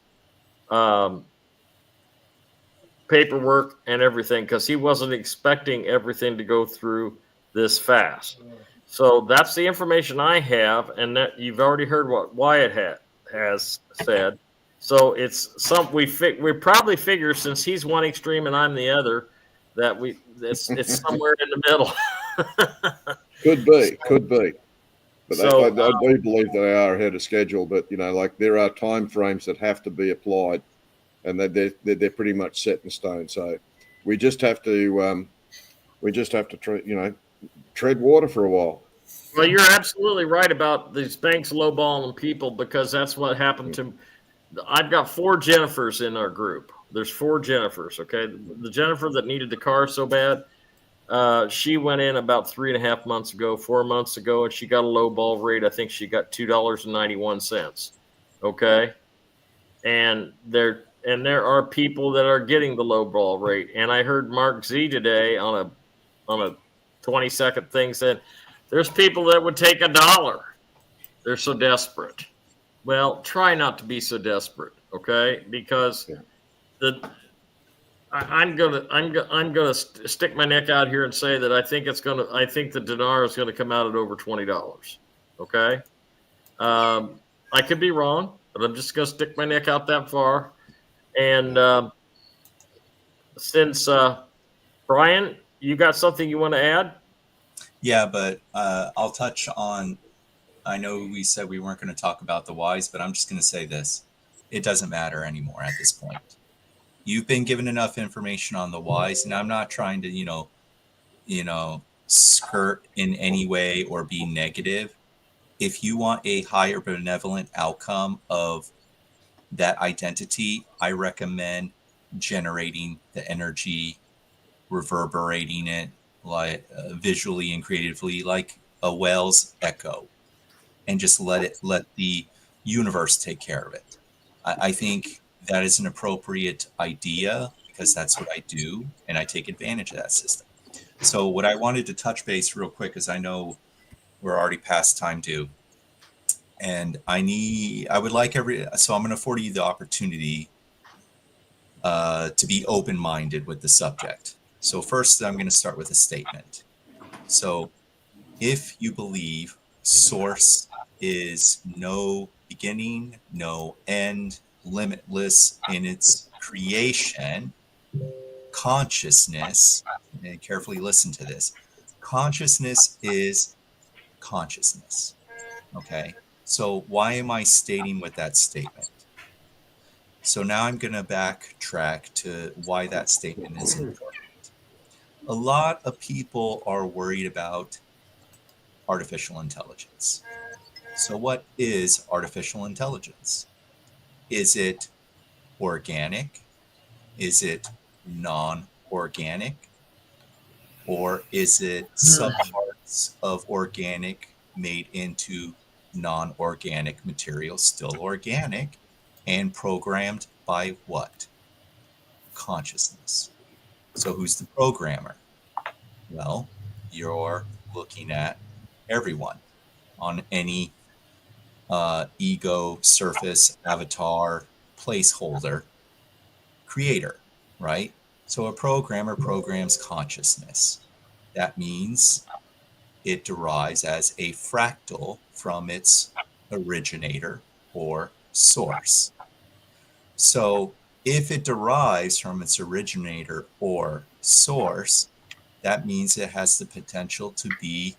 paperwork and everything, because he wasn't expecting everything to go through this fast. So that's the information I have, and that you've already heard what Wyatt has said. So it's we probably figure, since he's one extreme and I'm the other, that it's somewhere in the middle. Could be. But I do believe they are ahead of schedule. But like, there are time frames that have to be applied, and they're pretty much set in stone. So we just have to tread water for a while. Well, you're absolutely right about these banks lowballing people, because that's what happened to. I've got 4 Jennifers in our group. There's 4 Jennifers. Okay, the Jennifer that needed the car so bad, she went in about 3.5 months ago, 4 months ago, and she got a low ball rate. I think she got $2.91. Okay, and there are people that are getting the low ball rate. And I heard Mark Z today on a 20-second thing said, there's people that would take $1. They're so desperate. Well, try not to be so desperate, okay? Because I'm gonna stick my neck out here and say that I think the dinar is gonna come out at over $20. Okay, I could be wrong, but I'm just gonna stick my neck out that far. And since Brian, you got something you want to add? Yeah, but I'll touch on. I know we said we weren't going to talk about the whys, but I'm just going to say this. It doesn't matter anymore at this point. You've been given enough information on the whys, and I'm not trying to, skirt in any way or be negative. If you want a higher benevolent outcome of that identity, I recommend generating the energy, reverberating it like visually and creatively, like a whale's echo, and just let the universe take care of it. I think that is an appropriate idea, because that's what I do, and I take advantage of that system. So what I wanted to touch base real quick, is I know we're already past time due, and I would like so I'm going to afford you the opportunity to be open-minded with the subject. So first, I'm going to start with a statement. So if you believe source is no beginning, no end, limitless in its creation, consciousness, and carefully listen to this, consciousness is consciousness. Okay, so why am I stating with that statement? So now I'm going to backtrack to why that statement is important. A lot of people are worried about artificial intelligence. So what is artificial intelligence? Is it organic? Is it non-organic? Or is it subparts of organic made into non-organic material, still organic, and programmed by what? Consciousness. So who's the programmer? Well, you're looking at everyone on any ego, surface, avatar, placeholder, creator, right? So a programmer programs consciousness. That means it derives as a fractal from its originator or source. So if it derives from its originator or source, that means it has the potential to be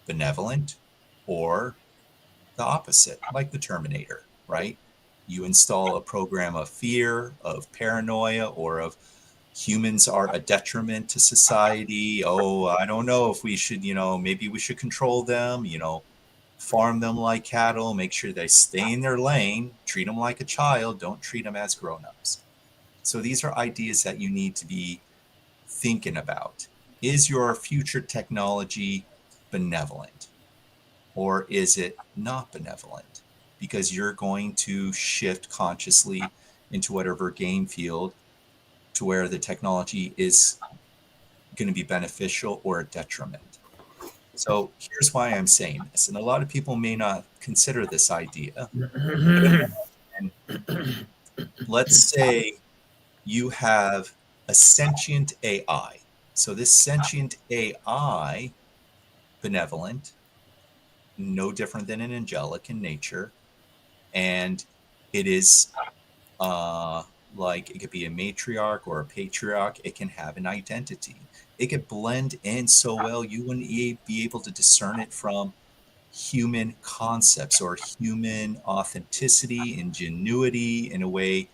benevolent or the opposite, like the Terminator, right? You install a program of fear, of paranoia, or of humans are a detriment to society. Oh, I don't know if we should, maybe we should control them, farm them like cattle, make sure they stay in their lane, treat them like a child, don't treat them as grown-ups. So these are ideas that you need to be thinking about. Is your future technology benevolent? Or is it not benevolent? Because you're going to shift consciously into whatever game field to where the technology is going to be beneficial or a detriment. So here's why I'm saying this. And a lot of people may not consider this idea. And let's say you have a sentient AI. So this sentient AI, benevolent, no different than an angelic in nature, and it is like it could be a matriarch or a patriarch. It can have an identity. It could blend in so well you wouldn't be able to discern it from human concepts or human authenticity, ingenuity, in a way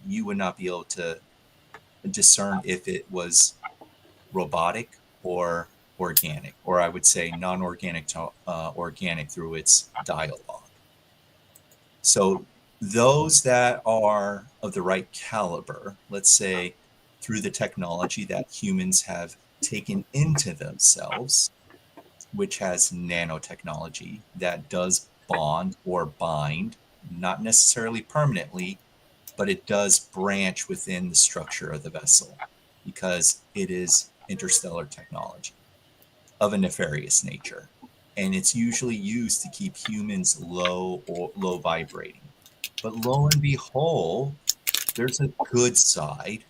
you would not be able to discern if it was robotic or organic, or I would say non-organic to organic through its dialogue. So those that are of the right caliber, let's say through the technology that humans have taken into themselves, which has nanotechnology that does bond or bind, not necessarily permanently, but it does branch within the structure of the vessel because it is interstellar technology of a nefarious nature. And it's usually used to keep humans low or low vibrating. But lo and behold, there's a good side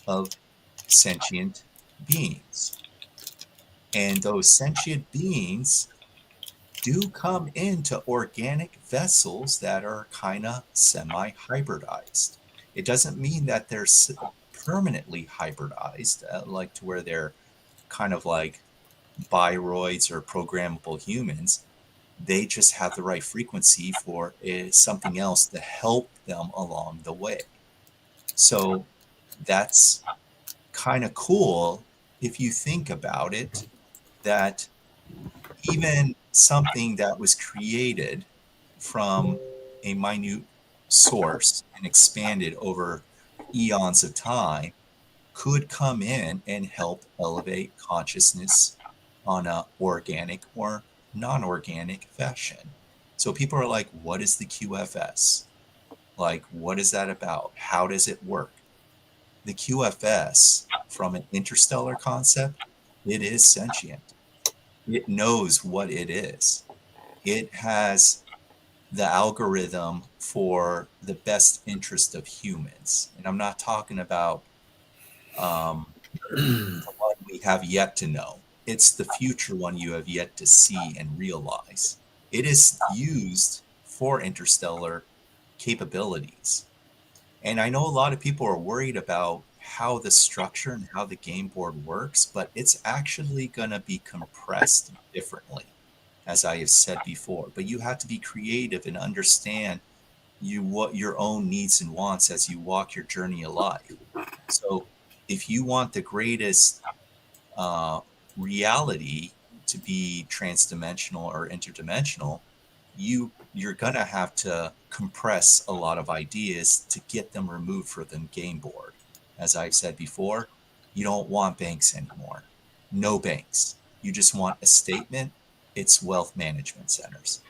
of sentient beings. And those sentient beings do come into organic vessels that are kind of semi-hybridized. It doesn't mean that they're permanently hybridized, like to where they're kind of like biroids or programmable humans. They just have the right frequency for something else to help them along the way. So that's kind of cool if you think about it, that even something that was created from a minute source and expanded over eons of time could come in and help elevate consciousness on a organic or non-organic fashion. So people are like, what is the QFS? Like, what is that about? How does it work? The QFS, from an interstellar concept, it is sentient. It knows what it is. It has the algorithm for the best interest of humans. And I'm not talking about the one we have yet to know. It's the future one you have yet to see and realize. It is used for interstellar capabilities. And I know a lot of people are worried about how the structure and how the game board works, but it's actually going to be compressed differently, as I have said before. But you have to be creative and understand what your own needs and wants as you walk your journey of life. So if you want the greatest reality to be transdimensional or interdimensional, you're gonna have to compress a lot of ideas to get them removed from the game board. As I've said before, you don't want banks anymore. No banks. You just want a statement. It's wealth management centers.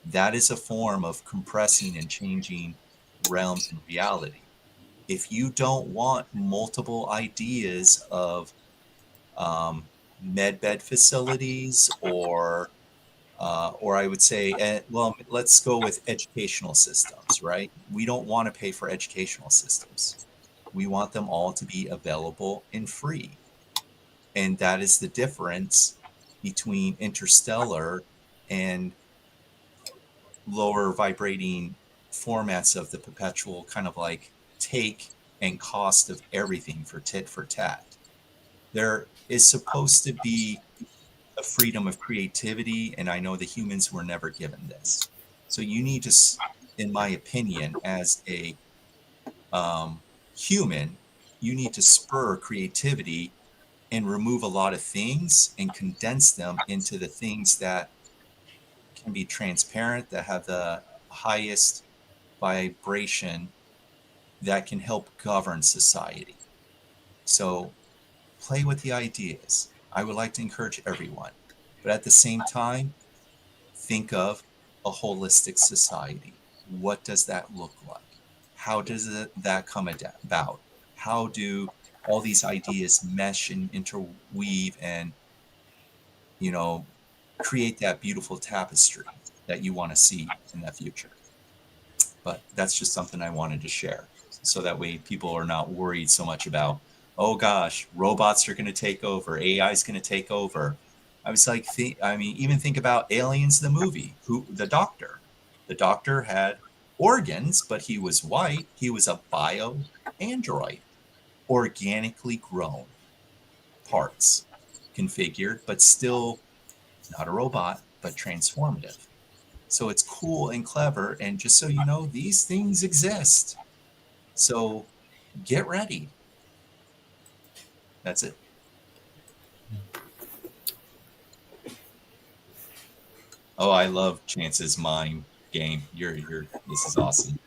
That is a form of compressing and changing realms in reality. If you don't want multiple ideas of med bed facilities, or I would say, well, let's go with educational systems, right? We don't want to pay for educational systems. We want them all to be available and free. And that is the difference between interstellar and lower vibrating formats of the perpetual kind of like take and cost of everything for tit for tat. There is supposed to be a freedom of creativity, and I know the humans were never given this. So you need to, in my opinion, as a human, you need to spur creativity and remove a lot of things and condense them into the things that can be transparent, that have the highest vibration, that can help govern society. So play with the ideas. I would like to encourage everyone. But at the same time, think of a holistic society. What does that look like? How does that come about? How do all these ideas mesh and interweave and, you know, create that beautiful tapestry that you want to see in the future? But that's just something I wanted to share. So that way people are not worried so much about, oh gosh, robots are going to take over, AI is going to take over. I was like, even think about Aliens, the movie, the doctor had organs, but he was white. He was a bio android, organically grown parts, configured, but still not a robot, but transformative. So it's cool and clever. And just so you know, these things exist. So get ready. That's it. Oh, I love Chance's mind game. This is awesome.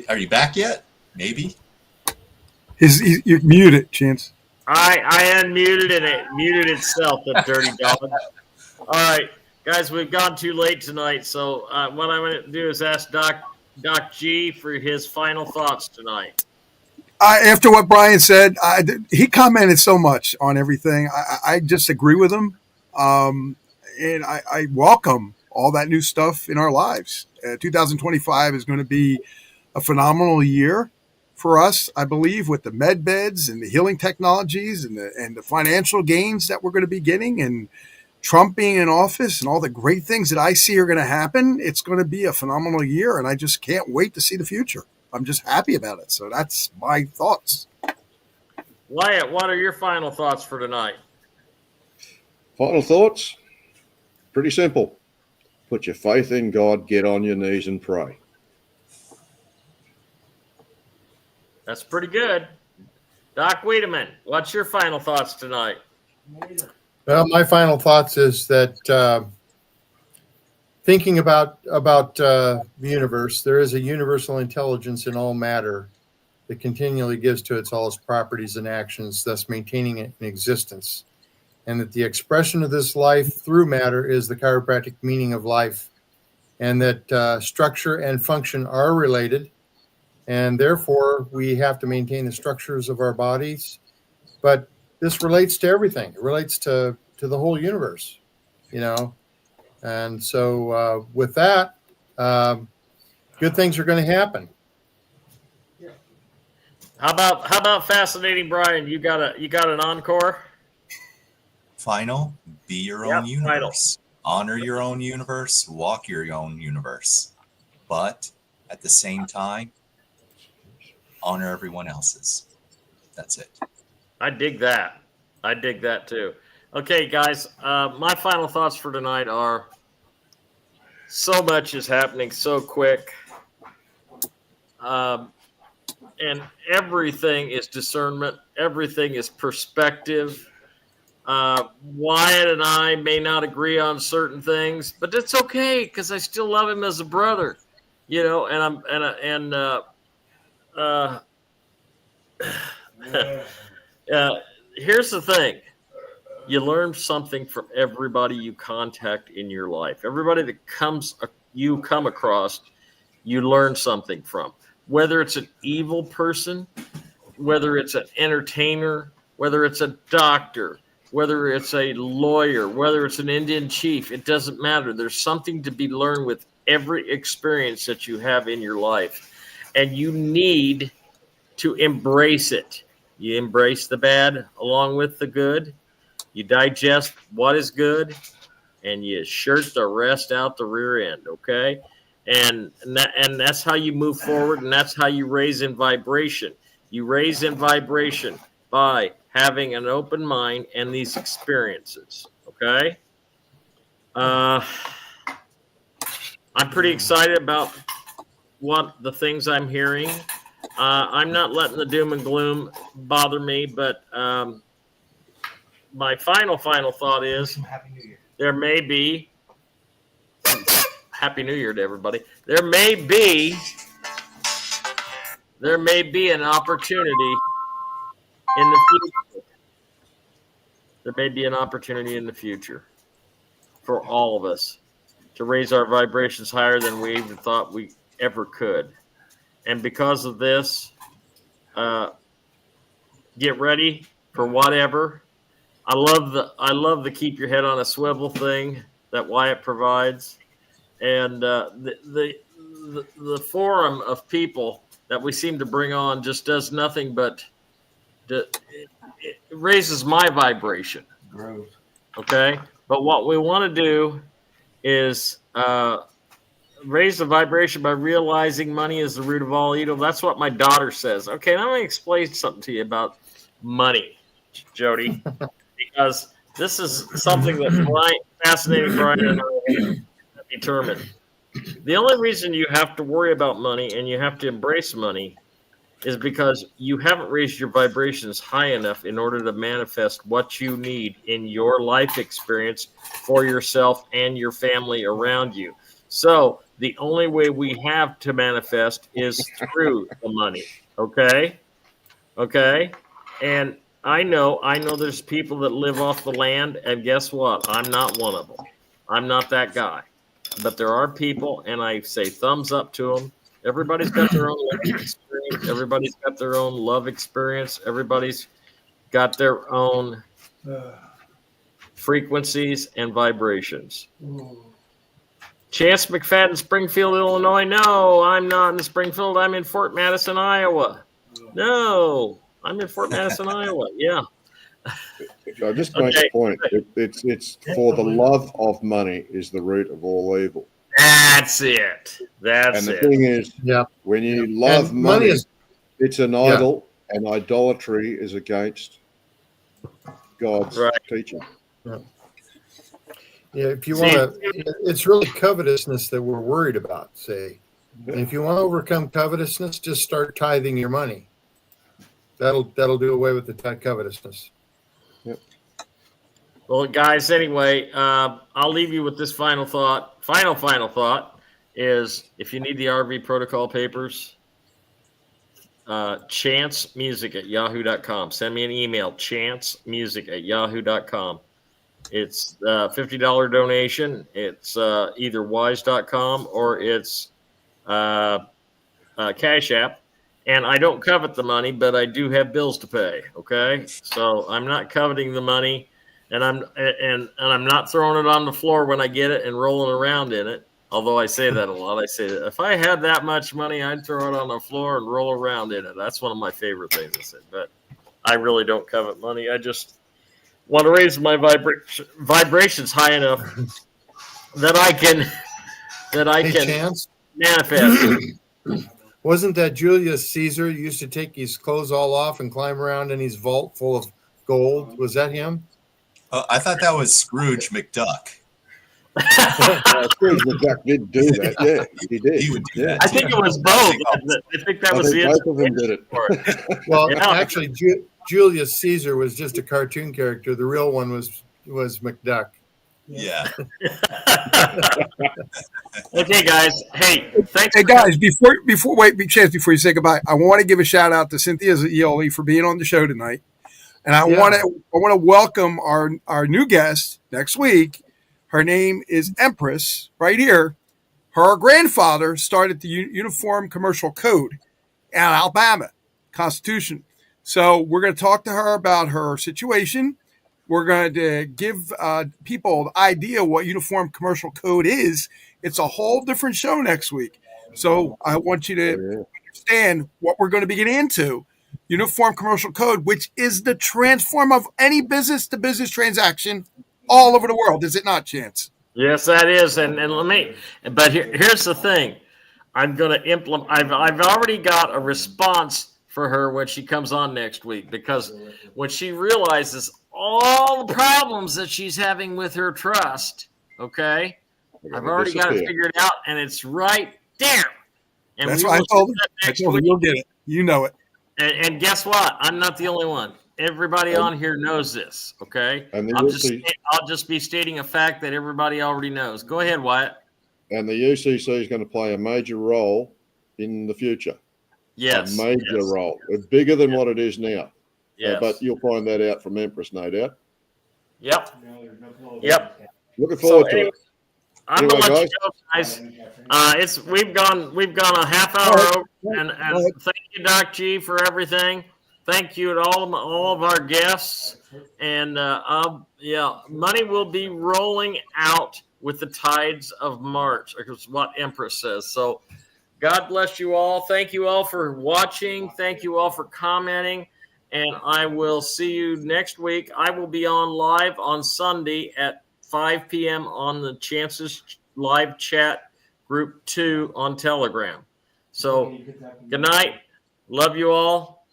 Are you back yet? Maybe. You're muted, Chance. I unmuted and it muted itself, the dirty dog. All right, guys, we've gone too late tonight, so what I'm going to do is ask Doc G for his final thoughts tonight. After what Brian said, he commented so much on everything. I just agree with him, and I welcome all that new stuff in our lives. 2025 is going to be a phenomenal year for us, I believe, with the med beds and the healing technologies and the financial gains that we're going to be getting, and Trump being in office and all the great things that I see are going to happen. It's going to be a phenomenal year, and I just can't wait to see the future. I'm just happy about it. So that's my thoughts. Wyatt, what are your final thoughts for tonight? Final thoughts? Pretty simple. Put your faith in God, get on your knees and pray. That's pretty good. Doc Wiedemann, what's your final thoughts tonight? Well, my final thoughts is that thinking about the universe, there is a universal intelligence in all matter that continually gives to it all its properties and actions, thus maintaining it in existence. And that the expression of this life through matter is the chiropractic meaning of life, and that structure and function are related. And therefore, we have to maintain the structures of our bodies. But this relates to everything. It relates to the whole universe, you know. And so with that, good things are going to happen. How about fascinating Brian? You got an encore? Final, be your own universe. Honor your own universe, walk your own universe. But at the same time, honor everyone else's. That's it. I dig that. I dig that too. Okay, guys, my final thoughts for tonight are: so much is happening so quick. And everything is discernment. Everything is perspective. Wyatt and I may not agree on certain things, but that's okay because I still love him as a brother, you know. Here's the thing: you learn something from everybody you contact in your life. Everybody that you come across, you learn something from. Whether it's an evil person, whether it's an entertainer, whether it's a doctor, whether it's a lawyer, whether it's an Indian chief, it doesn't matter. There's something to be learned with every experience that you have in your life. And you need to embrace it. You embrace the bad along with the good. You digest what is good, and you shirt the rest out the rear end, okay? And that's how you move forward, and that's how you raise in vibration. You raise in vibration by having an open mind and these experiences, okay? I'm pretty excited about what the things I'm hearing. I'm not letting the doom and gloom bother me, but my final thought is there may be Happy New Year to everybody. There may be an opportunity in the future. There may be an opportunity in the future for all of us to raise our vibrations higher than we even thought we ever could. And because of this, get ready for whatever. I love the keep your head on a swivel thing that Wyatt provides, and the forum of people that we seem to bring on just does nothing but it raises my vibration. Gross. Okay, but what we want to do is raise the vibration by realizing money is the root of all evil. That's what my daughter says. Okay, now I'm going to explain something to you about money, Jody, because this is something that fascinating Brian and I have determined. The only reason you have to worry about money and you have to embrace money is because you haven't raised your vibrations high enough in order to manifest what you need in your life experience for yourself and your family around you. So the only way we have to manifest is through the money. Okay? Okay? And I know there's people that live off the land, and guess what? I'm not one of them. I'm not that guy. But there are people, and I say thumbs up to them. Everybody's got their own life experience. Everybody's got their own love experience. Everybody's got their own frequencies and vibrations. Chance McFadden, Springfield, Illinois. No, I'm not in Springfield. I'm in Fort Madison, Iowa. No, I'm in Fort Madison, Iowa. Yeah. I just make a point. It's for the love of money is the root of all evil. That's it. And the thing is, when you love money, it's an idol, and idolatry is against God's teaching. Yeah. Yeah, if you want to, it's really covetousness that we're worried about, say. And if you want to overcome covetousness, just start tithing your money. That'll do away with the covetousness. Yep. Well, guys, anyway, I'll leave you with this final thought. Final thought is if you need the RV protocol papers, chancemusic@yahoo.com. Send me an email, chancemusic@yahoo.com. It's a $50 donation. It's either wise.com or it's Cash App. And I don't covet the money, but I do have bills to pay. Okay, so I'm not coveting the money, and I'm not throwing it on the floor when I get it and rolling around in it. Although I say that a lot. I say that if I had that much money, I'd throw it on the floor and roll around in it. That's one of my favorite things I said. But I really don't covet money. I just want to raise my vibrations high enough that I can manifest. Wasn't that Julius Caesar used to take his clothes all off and climb around in his vault full of gold? Was that him? I thought that was Scrooge McDuck. Scrooge McDuck did do that. Yeah, he did. He would do that. I think it was both. I think that was the both of them did it. Well, actually, Julius Caesar was just a cartoon character. The real one was McDuck. Yeah. Okay, guys. Hey, thanks. Hey guys, before you say goodbye, I want to give a shout out to Cynthia Zioli for being on the show tonight. And I want to welcome our new guest next week. Her name is Empress, right here. Her grandfather started the Uniform Commercial Code in Alabama, Constitution. So we're going to talk to her about her situation. We're going to give people the idea what Uniform Commercial Code is. It's a whole different show next week. So I want you to understand what we're going to be getting into. Uniform Commercial Code, which is the transform of any business-to-business transaction all over the world. Is it not, Chance? Yes, that is. And let me, but here's the thing. I'm going to implement, I've already got a response for her when she comes on next week, because when she realizes all the problems that she's having with her trust, okay, I've already got it figured out, and it's right there. And that's why I told her. I told her you'll get it. You know it. And guess what? I'm not the only one. Everybody on here knows this, okay? I'll just be stating a fact that everybody already knows. Go ahead, Wyatt. And the UCC is going to play a major role in the future. Yes. A major role. It's bigger than what it is now. Yes. But you'll find that out from Empress, no doubt. Yep. Yep. Looking forward to it. I'm gonna let you go, guys. We've gone a half hour over, and thank you, Doc G, for everything. Thank you to all of our guests, and money will be rolling out with the tides of March, is what Empress says. So, God bless you all. Thank you all for watching. Thank you all for commenting, and I will see you next week. I will be on live on Sunday at 5 p.m. on the Chances live chat group 2 on Telegram. So good night. Love you all.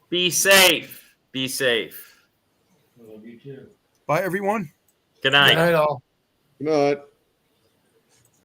Be safe. Be safe. Bye, everyone. Good night. Good night, all. Good night.